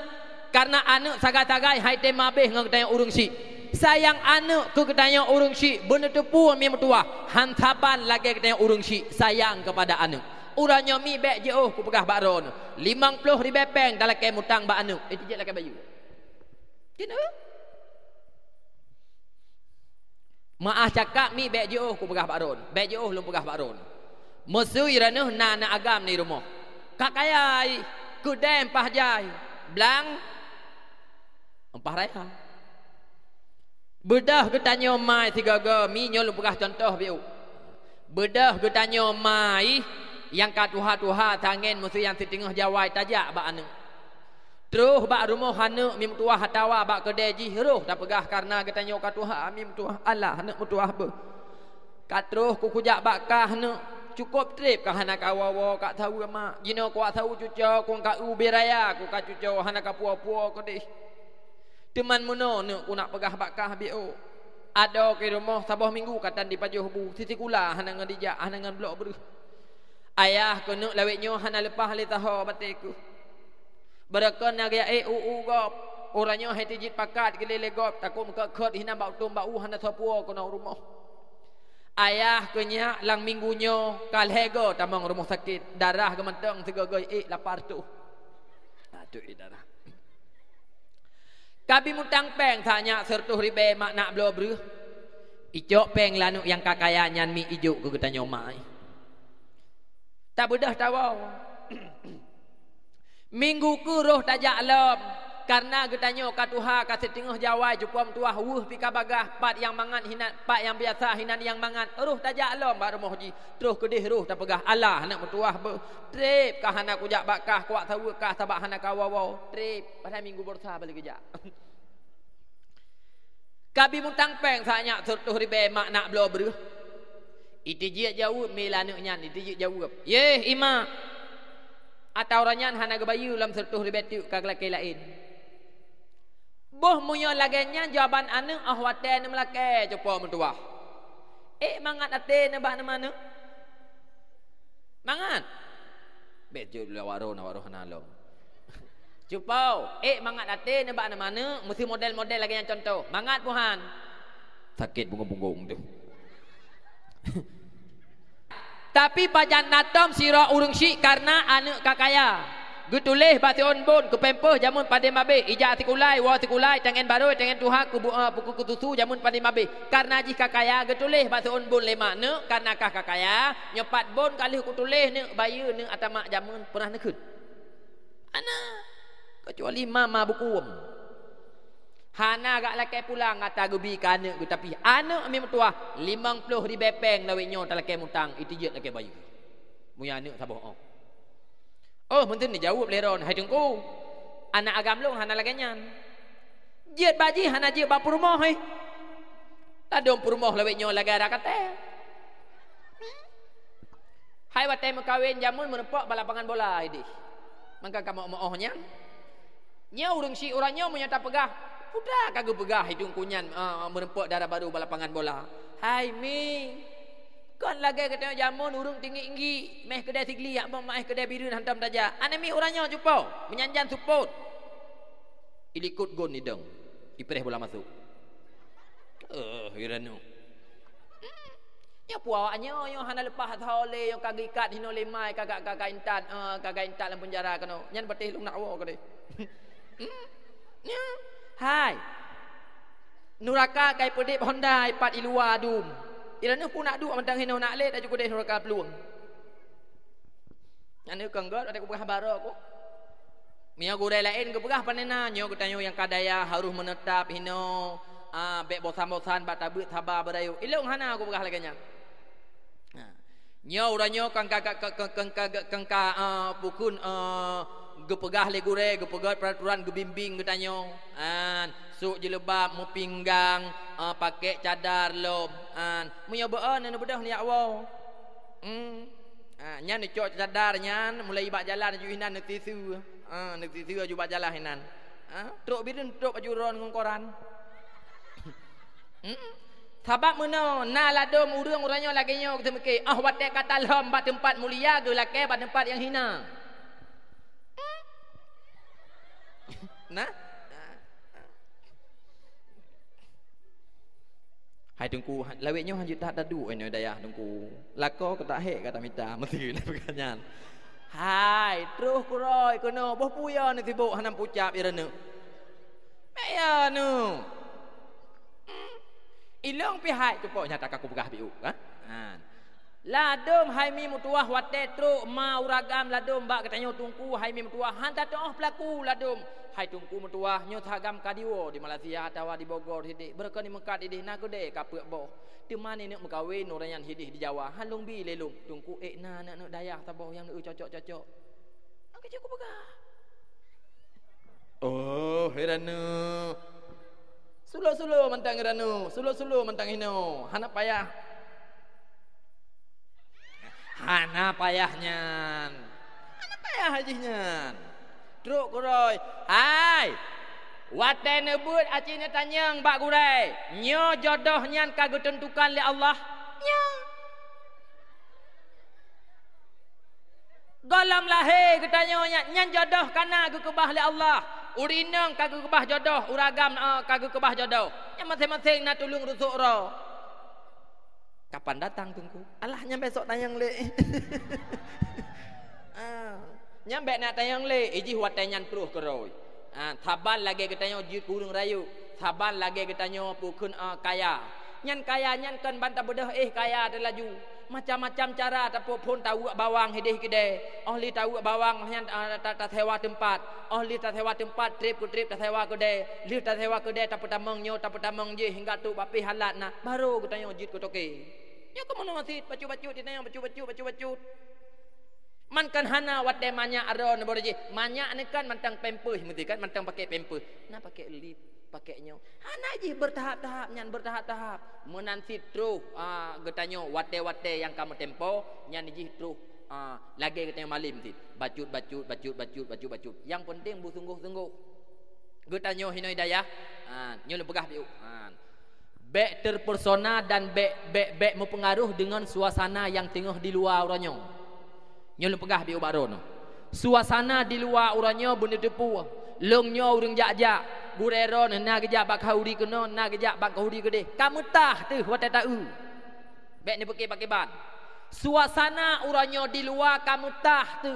Speaker 1: Karena anak sagai-sagai hai te mabeh ngak tanya urung si. Sayang anak ke tanya urung si bener tepu mi metua. Hantaban lagi ke tanya urung si sayang kepada anak. Uranya mi bek jauh ku pegah baron. 50 ribepeng dalam ke mutang ba anak. Itu je lagi bayu. Kena? Maah cakap mi bek jauh ku pegah baron. Bek jauh lum pegah baron. Musuh irana na agam ni rumah. Kak kayai ku dem pahjai. Blang empah raya. Bedah getanya mai tiga-ga mi nyol pegah contoh biu. Bedah getanya mai yang katuha-tuha tangen musuh yang setengah jawai tajak bak anu. Terus bak rumah hanu mi mutuah hatawa bak kedai ji roh tak pegah karena getanya katuha mi mutuah Allah hanu mutuah be. Kat terus ku kujak bak kah hanu cukup trip kah hana kawawa kak tahu mak. Jino kuat tahu cuca ku kak ubi raya ku kak cuca hana ka puah-puah kedai. Teman muno ne ku nak pegah bakah bio. Ada ke rumah sabah minggu katan di pajuh bu. Siti kula hana ngan dijak hana ngan blok beruh. Ayah ku nak lawetnyo hana lepas le taho bateku. Berakon na gaya gop. Orangnya hai tijit pakat gelele gop takut muka khot hina bau tum bau hana sapua ku nak rumah. Ayah ku nya lang minggunyo kalhego tamang rumah sakit. Darah gementeng segagoi lapar tu. Aduh darah. Kabi mutang peng tanya sertuh ribe mak nak belo bru. Ijok peng lanu yang kakaya nyan mi ijuk ke getanya mai. Tak bedah tawau. Minggu ku roh tajak alam karena getanya katuha ka setengah jawai jupam tuah wuh pika bagah pat yang mangan hinat pat yang biasa hinan yang mangan roh tajak alam bar moh ji terus kedih roh tak pegah Allah nak metuah be trip kah hana kujak bakah kuat tahu kah sabak hana kawawau trip pada minggu borsa balik kejak. Kabi mutang peng sanya sertuh ribe mak nak belo beruh. Itijik jauh melanu nyan itijik jauh. Ye ima. Atau ranyan hana gebayu lam sertuh ribe tiu ka laki lain. Boh munyo lagenya jawaban anu ahwate ne melake copo mentuah. Mangat ate ne bak ne mana? Mangat. Bejo lawaro hana long. Cupau, mangat ate ne bak ne mana? Mesti model-model lagi yang contoh. Mangat puhan. Sakit bungung-bungung tu. Tapi pajan natom sira urung syik karena anak kakaya. Getulih bati onbon ke pempeh jamun pada mabe. Ija tikulai, wa tikulai, tengen baru, tengen tuha puku kutusu jamun pada mabe. Karena jih kakaya getulih bati onbon lema ne karena kah kakaya nyepat bon kali kutulih ne bayu ne atamak jamun pernah nekut. Anak kecuali mama bukuum. Hana gak laki pulang ngata gebi ka anak ke tapi anak mi metuah 50 ribepeng lawetnyo talake mutang itu je laki bayu. Muya anak saboh. Oh mungkin dijawab leron hai tengku. Anak agam long hana lagenyan. Jiat baji hana jiat bapur rumah hai. Tadom purmoh lawetnyo lagara kate. Hai wate mekawin jamun menepok balapangan bola ini. Mangka kamu moohnya. Nya urang si orangnya menyata pegah. Udah kagak pegah hidung kunyan menempok darah baru balapangan bola. Hai mi. Kon lagi katanya jamun urung tinggi-tinggi. Meh kedai sigli yak meh kedai biru hantam daja. Ane mi orangnya jupau menyanjan support. Ilikut gon hidung. Ipreh bola masuk. Hiranu. Ya puawaknya yang hana lepas haole yang kagak ikat hino lemai kagak intat dalam penjara kano. Nyan betih lung nak wo kade. Hai. Nuraka kai pedip Honda ipat ilua dum. Irana pun nak duk mentang hino nak le dak cukup deh nuraka peluang. Anu kanggot ada kubah baru aku. Mia gure lain ke pegah panena nyo ketanyo yang kadaya harus menetap hino bek bosan-bosan batabeut sabar berayu. Ilung hana aku pegah laganya. Nyo uranyo kangka pukun gepegah le gure gepegah peraturan gebimbing ketanyo. Suk jilbab mu pinggang pakai cadar lom munyo beun anu bedah ni awau nyan cok cadar nyan mulai bak jalan ju hinan nak tisu nak tisu ju bak jalan hinan truk bidun truk baju ron ngon koran sabab meno na ladom urang uranyo lagi nyo temeke wate kata lom bak tempat mulia ge lake bak tempat yang hina nah hai tungku laweknya hanjut tak dadu eno daya tungku lako ke tak hek kata minta mesti nak perkanyan hai terus kuroi kono boh puya ni sibuk hanam pucap irene ya nu ilong pihai cepok nyata aku pegah biu ha ladom hai mi mutuah wate truk ma uragam ladom bak katanya tungku hai mi mutuah hantar toh pelaku ladom hai tungku mutuah nyo thagam kadiwo di Malaysia atau di Bogor hidik berkani mekat idih nak gede kapek boh di mana nak mengkawin orang yang hidih di Jawa halung bi lelung tungku nak dayah taboh yang cocok-cocok nak kerja aku pegah oh heranu sulu-sulu mentang heranu sulu-sulu mentang hino hana payah hana payahnya hajihnya truk kuroi hai wate nebut acina tanyang bak gurai nyo jodoh nyan kagak tentukan oleh Allah nyo golam lahir katanya nyan jodoh kana kagak kebah oleh Allah urinang kagak kebah jodoh uragam kagak kebah jodoh yang masing-masing nak tolong rusuk ro kapan datang tunggu alah nyampe besok tanyang le nyampe nak tayang le iji huat tanyan terus keroi thaban lagi katanya jut kurung rayu thaban lagi katanya pukun kaya nyan kan bantah bedah kaya ada laju macam-macam cara tapi pun tahu bawang hidih kede ahli tahu bawang nyan tak sewa tempat ahli tak sewa tempat trip tak sewa kede li tak sewa kede tak petamang nyo tak petamang je hingga tu bapi halat na baru katanya jut kotoke nyo kemono masih bacu-bacu ditanya bacu-bacu man kan hana wat demanya aron boroje manya ni kan mantang pempeh mesti kan mantang pakai pempeh nah pakai lip pakainya hana ji bertahap-tahap nyan bertahap-tahap menanti terus getanyo wate-wate yang kamu tempo nyan ji terus lagi katanya malim ti bacut yang penting bu sungguh-sungguh getanyo hino hidayah nyo lebegah biu bek terpersona dan bek mempengaruh dengan suasana yang tengah di luar orangnya nyol pegah bi ubarono suasana di luar uranyo benda depu longnyo urang jak-jak gureron na gejak bak hauri kono na gejak bak hauri gede kamu tah tu wate tau bek ni pakai ban suasana uranyo di luar kamu tah tu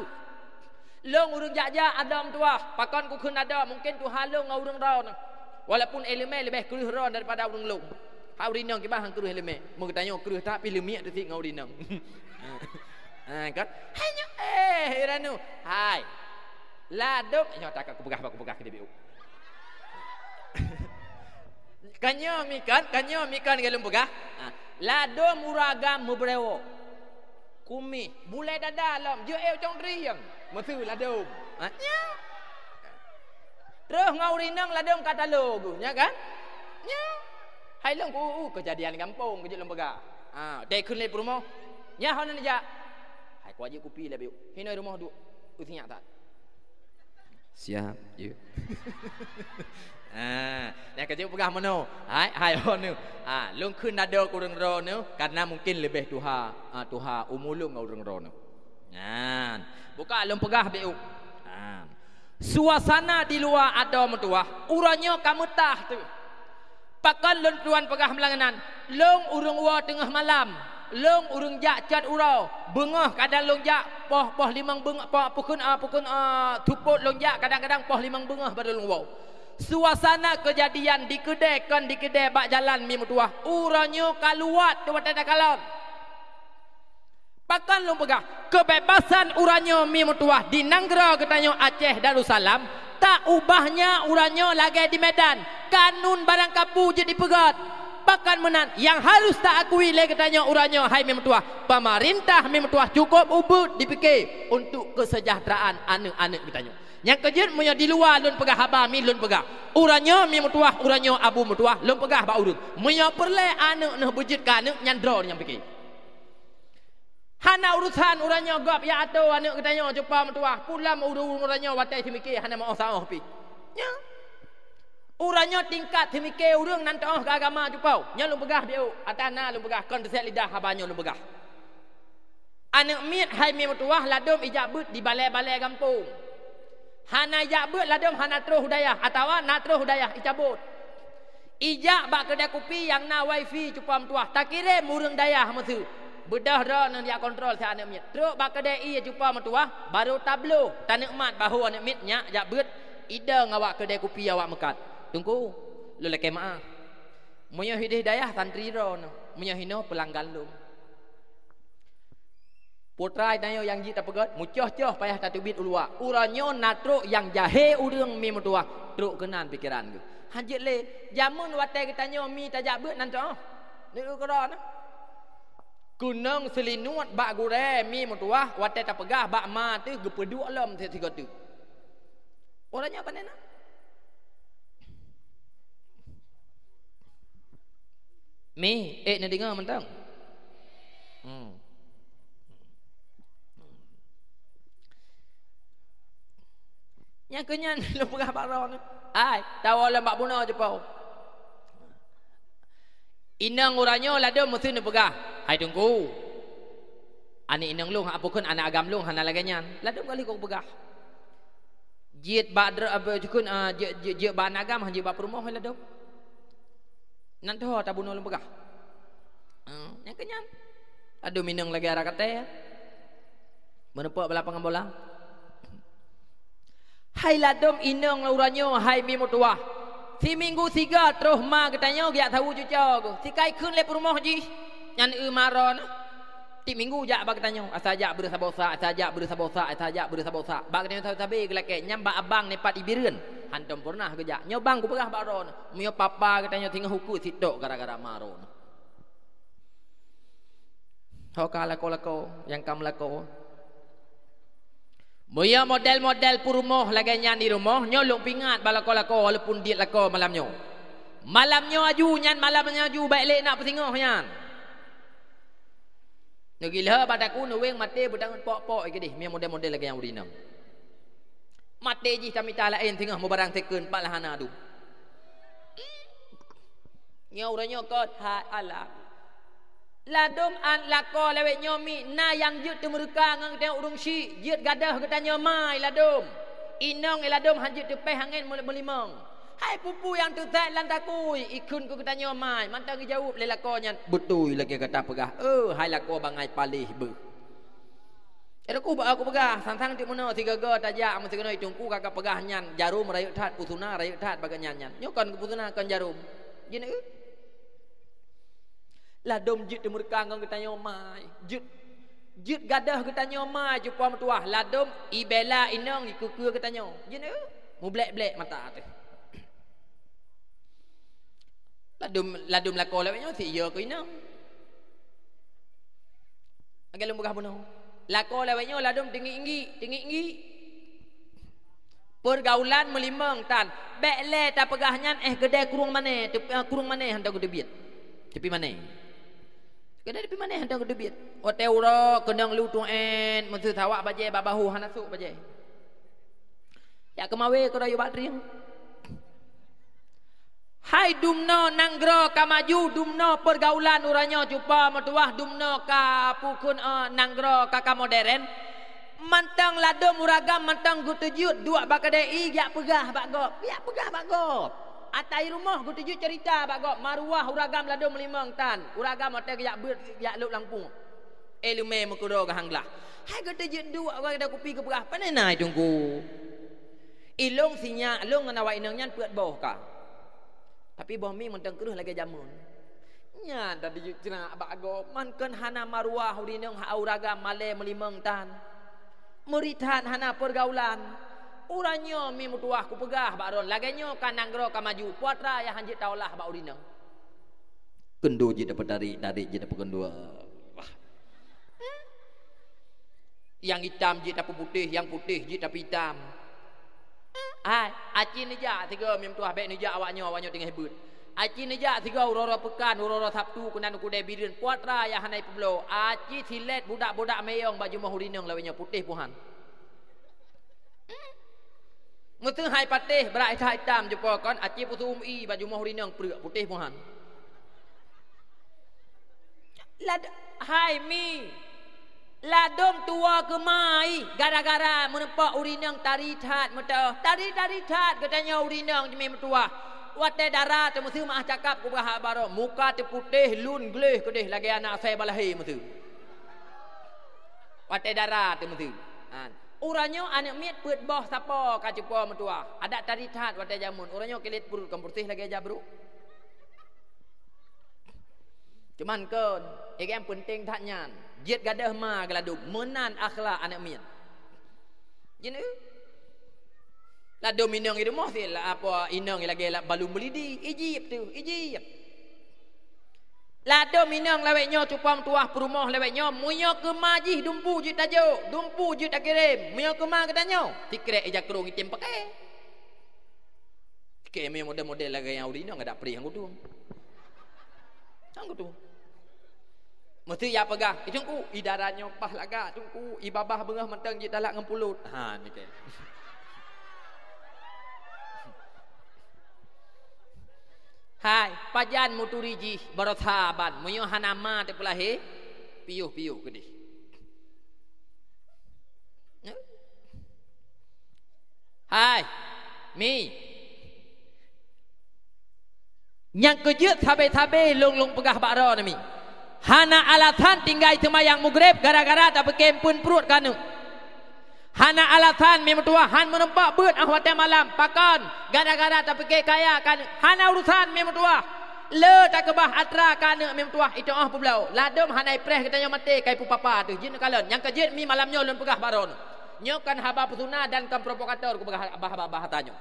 Speaker 1: long urang jak-jak adam tuah pakon ku kun ada mungkin tu halong urang ron walaupun elemen lebih keruh ron daripada urang long hauri nang ke bah keruh elemen mau tanya keruh tak pilih miak tu tik ngauri nang kan hanya ranu hai ladok nyo tak aku pegah ke dia kanyo mikan galum pegah lado muragam mubrewo kumi bulai dalam je cong riang mesu lado terus ngaurinang ladong kata logo nya kan nya hai long kejadian kampung kejut lembaga dai kun le promo nya honan ja hai ku aje kopi le biu hino rumah du usinya tak siap je yang kerja pegah mano hai onu long kun ada kurang rono karena mungkin lebih tuha umulung urang rono buka long pegah biu suasana di luar ada mentua uranyo kamu tah tu pakan lon tuan pegah melanganan long urang wa tengah malam long urang jak cat urau bengah kadang long jak poh limang bengah pukun tuput long jak kadang-kadang poh limang bengah pada long wow Suasana kejadian di kedai bak jalan mi mutuah. Uranyo kaluat tu watana kalam. Pakan lu pegah kebebasan uranyo mi mutuah di Nanggro katanya Aceh Darussalam. Tak ubahnya uranyo lagi di Medan. Kanun barang kapu je dipegat. Bahkan menan yang harus tak akui le katanya uranyo hai mi mutuah. Pemerintah mi mutuah cukup ubud dipikir untuk kesejahteraan anak-anak katanya. Yang kejut punya di luar lun pegah haba mi lun pegah. Uranyo mi mutuah, uranyo abu mutuah lun pegah ba urut. Punya perle anak nah bujit ka anak nyandro yang fikir. Hana urusan uranyo gop ya atau anak katanya cepa mutuah. Pulam uranyo watai timikir hana mau sawah pi. Ya. Uranyo tingkat timikir urang nantoh ke agama cupau. Nya lun pegah dia atana lun pegah kon desek lidah habanyo lun pegah. Anak mit hai mi mutuah ladom ijak but di balai-balai kampung. Hana ijak but ladom hana terus hudayah atawa na terus hudayah icabut. Ijak bak kedai kopi yang na wifi cupau mutuah. Tak kirim urang dayah masu. Bedah dah nang dia kontrol sa anak mit. Terus bak kedai i cupau mutuah baru tablo tanak mat bahu anak mit nya ijak but ida ngawak kedai kopi awak mekat. Tunggu lu leke maaf. Moyo hidayah santri ro no. Moyo hino pelanggan lu. Putra nayo yang ji tak pegat, mucoh-coh payah tatubit ulua. Uranyo natro yang jahe urang mi mutuah. Truk kenan pikiran ku. Hajit le jamun watai katanya mi tajak beut nanti oh. Ni kero nah. Kunang selinuat bak gure mi mutuah watai tak pegah bak ma tu gepedu alam tiga tu. Orangnya apa nena? Mi, nak dengar mentang. Yang kenyan lu pegah baron. Ai, tahu lah mak bunuh je pau. Inang uranyo lada mesti nu pegah. Hai tunggu. Ani inang lu apa kun anak agam lu hana laganyan. Lada kali kau pegah. Jit badra apa jukun jit ba agam han jit ba perumoh lada. Nanti ho tak bunuh lu pegah. Yang kenyan. Aduh minang lagi arah kata ya. Menepuk belapangan bola. Hai ladom inang uranyo hai mi mutuah. Si minggu 3 terus ma katanya giat tahu cuca ku. Si kai kun le rumah ji. Nyan maron. Ti minggu jak ba katanya asajak bersabosa Ba katanya sabe gelake nyam ba abang ne pat ibireun. Hantam pernah kerja. Nyobang ku pegah baron. Mio papa katanya tinggal hukum sitok gara-gara maron. Hoka lako yang kam lako. Moya model-model purumoh laganyan di rumah nyolong pingat balako-lako walaupun dia lako malamnya. Malamnya aju nyan malamnya aju baik lek nak pesingoh nyan. Nak gila padaku nuweng mate budangan pok-pok ke deh. Mia model-model lagi yang urinam. Mate ji tamita lain tengah mau barang teken pak lahana tu. Nya uranya kot ha ala. Ladom an lako lewek nyomi na yang jut tu mereka ngang tengok urung si jut gadah katanya mai ladom. Inong ladom hanjut tu peh angin melimang. Hai pupu yang tu tak lantakui ikun ku katanya mai. Mantang jawab le lakonya betul lagi kata pegah. Hai lako bangai palih be. Aku pegah sang-sang ti mana tiga ga tajak mesti kena hitungku kakak pegah nyan jarum rayut tat pusuna rayut tat bagan nyan. Nyokan ke pusuna kan jarum. Jine ladom jut mereka ngang katanya mai jut gadah katanya mai jumpa metuah ladom ibela inang ikuku katanya jene mu blek-blek mata tu ladom lako lawanya si ya ko inang agak lembugah bunuh lako lawanya ladom tinggi pergaulan melimang tan bekle tak pegahnya kedai kurung mana hendak ku debit tepi mana kena di mana hendak kedebit. Hotel ura kendang lu tuen mesti tawak baje babahu hanasuk baje. Ya kemawe ko rayu batri. Hai dumno nanggro kamaju dumno pergaulan uranya cupa metuah dumno ka pukun nanggro ka modern. Mantang ladom uragam mantang gutujut dua bakadai yak pegah bagop. Yak pegah bagop. Atai rumah ku tuju cerita bagok maruah uragam ladom melimang tan uragam hotel yak ber yak lup langpung elume mekuro ka hanglah hai ku tuju dua orang ada kopi ke berah panenai tunggu Ilung sinya ilung ngana wa inang nyan peut boh ka. Tapi boh mi menteng keruh lagi jamun. Nya tadi cenah bago man keun hana marwah urinang hauraga male melimeng tan. Muritan hana pergaulan. Uranyo mi mutuah ku pegah baron laganyo kan nanggro ka maju puatra ya hanjit taulah ba urinang. Kendu je dapat dari je dapat kendua. Wah. Yang hitam je dapat putih, yang putih je dapat hitam. Aci ni ja tiga mim tuah bek ni ja awaknya tengah hebut. Aci ni ja tiga urara pekan urara Sabtu kunan ku debirin puatra ya hanai peblo. Aci silet budak-budak meyong baju mahurinang lawanya putih puhan. Muteng hai patih berak hitam jumpa kan aci putu umi baju mahurinang putih puhan. Lad hai mi ladom tua kemai gara-gara menempak urinang taritat mata tari-taritat katanya urinang jemi metua wate darah temu su mah cakap ku bah baro muka te putih lun gleh kedeh lagi anak saya balahi metu wate darah temu su uranyo anak miet peut boh sapa ka cepa metua ada taritat wate jamun uranyo kelit perut kampurtih lagi aja bro. Cuman kan, yang penting tak nyan. Jit gadah ma galadum menan akhlak anak mian. Jene. Ladum inang itu mah lah apa inang lagi lah balum melidi. Ijib tu, ijib. Ladum inang leweknya cupam tuah perumah leweknya munya ke majih dumpu jit tajuk, dumpu jit tak kirim. Munya ke ma katanya. Tikrek ejak kerung itim pakai. Keme model-model lagi yang urinang ada perih hang tu. Hang tu. Mesti ya pegah. Tunggu idarannya pah laga. Tunggu ibabah bengah mentang je talak ngempulut. Ha ni ke. Hai, pajan muturiji barothaban. Muyo hanama te pelahe. Piuh-piuh gede. Hai, mi. Yang kejut tabe-tabe long-long pegah bakro na mi. Hana alatan tinggal temayang mugrib gara-gara tak berkempun perut kanu. Hana alatan memetua han menempak beut ahwat malam pakan gara-gara tak pergi kaya kanu. Hana urusan memetua le tak kebah atra kanu memetua itu peblau. Ladom hanai preh katanya mati kai pu papa tu jin kalon. Yang kejit mi malamnya lun pegah baron. Nyokan haba pesuna dan kan provokator ku pegah bah tanyo.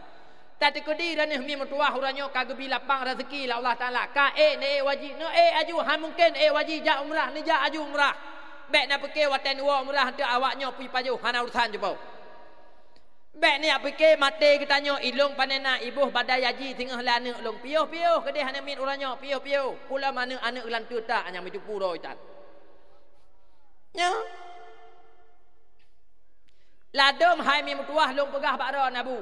Speaker 1: Tadi kedi dan mi metua huranyo kagebi lapang rezeki la Allah Taala ka ne wajib no aju han mungkin wajib ja umrah ni ja aju umrah bek na peke waten wa umrah tu awaknya pi paju han urusan jebo bek ni apike mate kitanyo ilung panena ibuh badai haji tengah lana long piuh-piuh kedi han min uranyo piuh-piuh pula mana anak lan tu tak anyang mitu puro itat nya ladom hai mi metua long pegah bakro nabu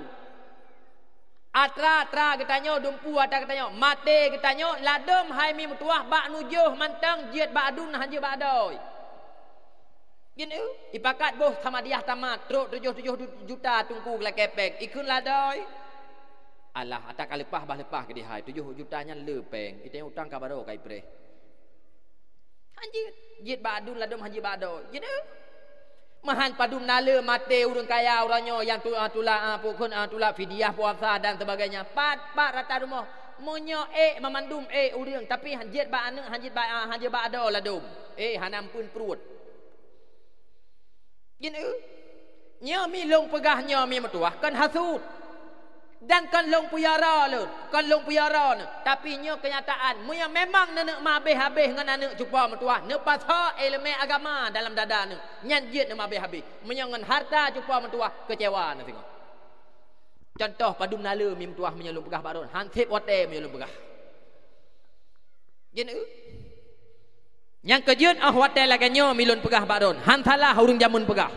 Speaker 1: Atra katanya dumpu atra katanya mate katanya ladom hai mi mutuah bak nujuh mantang jiat bak adun hanje bak adoi. Gini ipakat boh tamadiah tamat truk 7 juta tungku la kepek ikun ladoi. Alah atak kalepah bah lepah ke dihai 7 jutanya lepeng kita utang ka baro kai pre. Hanje jiat bak adun ladom hanje bak adoi. Gini mahan padum nala mate urang kaya uranyo yang tula pokon tula fidyah puasa dan sebagainya pat rata rumah monyo memandum urang tapi hanjit ba anu hanjit ba ada ladum hanam pun perut gini nya mi long pegahnya mi metuah kan hasud dan kan long puyara lu kan long puyara nu tapi nya kenyataan munya memang nenek mabeh-habeh ngan anak cupa metuah ne pasha elemen agama dalam dada nu nyanjit ne mabeh-habeh munya ngan harta cupa metuah kecewa nu tengok contoh padum nala mi metuah munya long pegah baron hansip wate munya long pegah gini yang kejut wate laganyo mi long pegah baron hantalah urang jamun pegah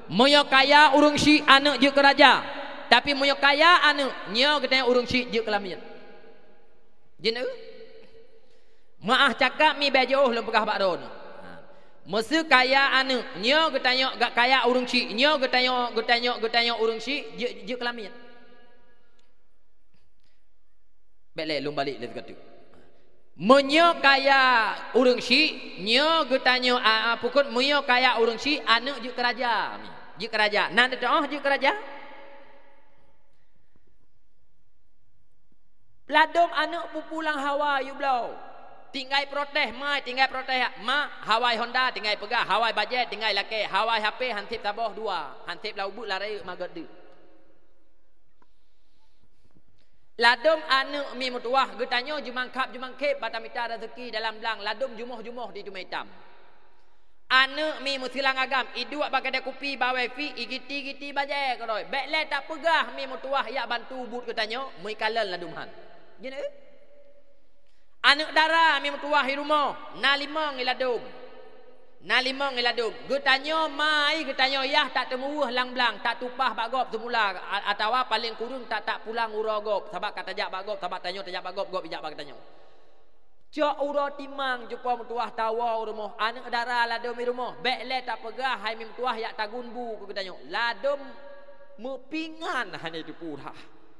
Speaker 1: munya kaya urang si anak je keraja tapi moyo kaya anu nyo katanya urung syik je kelamian. Jin maah cakap mi bejoh lem pegah bakron. Mesu kaya anu nyo katanya gak kaya urung syik nyo katanya urung syik je kelamian. Bele lum balik le katu. Menyo kaya urung syik nyo katanya pukut moyo kaya urung syik anu je keraja mi. Je keraja. Nan je keraja. Ladom anak pulang Hawaii you blow. Tinggal protes mai, tinggal protes ma Hawaii Honda tinggal pegah, Hawaii budget tinggal laki, Hawaii HP hantip tabah dua, hantip laubut lari magadi. Ladom anak mi mutuah getanyo jumangkap jumangkep batamita rezeki dalam belang ladom jumuh-jumuh di Dumai Hitam. Anak mi musilang agam iduk pakai kopi bawa fi igiti-giti baje koroi. Bekle tak pegah mi mutuah yak bantu but getanyo mui kalal ladumhan. Gini anak dara mi mutuah di rumah na limang iladum. Na limang iladum. Getanyo mai getanyo yah tak temuuh lang belang tak tupah bagop semula atau paling kurun tak pulang urogop sebab kata jak bagop sebab tanyo tajak bagop gop ijak bag tanyo. Cok uro timang jumpa mutuah tawa rumah anak dara ladom di rumah bekle tak pegah hai mi mutuah yak tagunbu ku getanyo ladom mepingan hanya itu pura.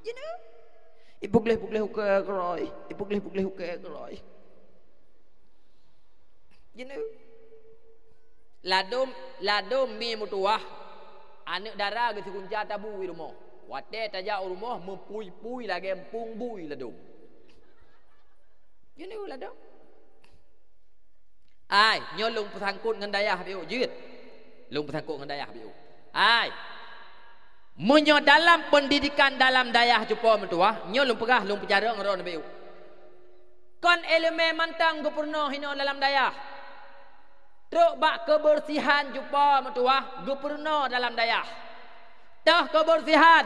Speaker 1: You know? Ipugleh huke keroi, ipugleh huke keroi. You know? Ladom mi mutuah anak dara ge sekunja tabu di rumah. Wate tajak rumah mempui-pui lagi empung bui ladom. You know ladom. Ai, nyolong pesangkut ngan dayah biu jeut. Long pesangkut ngan dayah biu. Ai. Munyo dalam pendidikan dalam dayah jumpa mentua, nyo lum pegah lum penjara ngron biu. Kon elemen mantang gubernur hino dalam dayah. Truk bak kebersihan jumpa mentua, gubernur dalam dayah. Tah kebersihan.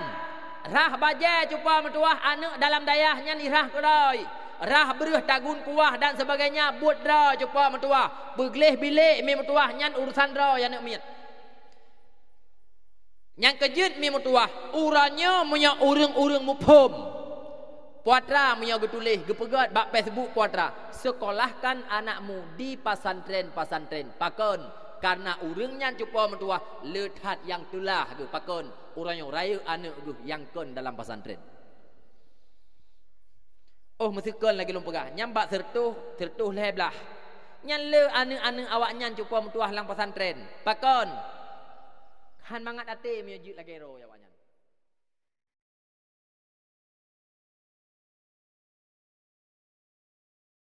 Speaker 1: Rah baje jumpa mentua anak dalam dayah nyan irah kedai. Rah beruh tagun kuah dan sebagainya buat dra jumpa mentua. Begleh bilik mi mentua nyan urusan dra yang nak miet. Yang kejut mi mutuah uranya punya urang-urang mupom puatra punya getulih gepegat bak Facebook puatra sekolahkan anakmu di pasantren pakon karena urangnya cupa mutuah lethat yang tulah ge pakon uranya raya anak ge yang kon dalam pasantren. Oh mesti kon lagi lumpegah nyambak sertuh leblah nyan le anak-anak awaknya cupa mutuah lang pasantren pakon Han mangat ate mi jut lagi ro ya wanyan.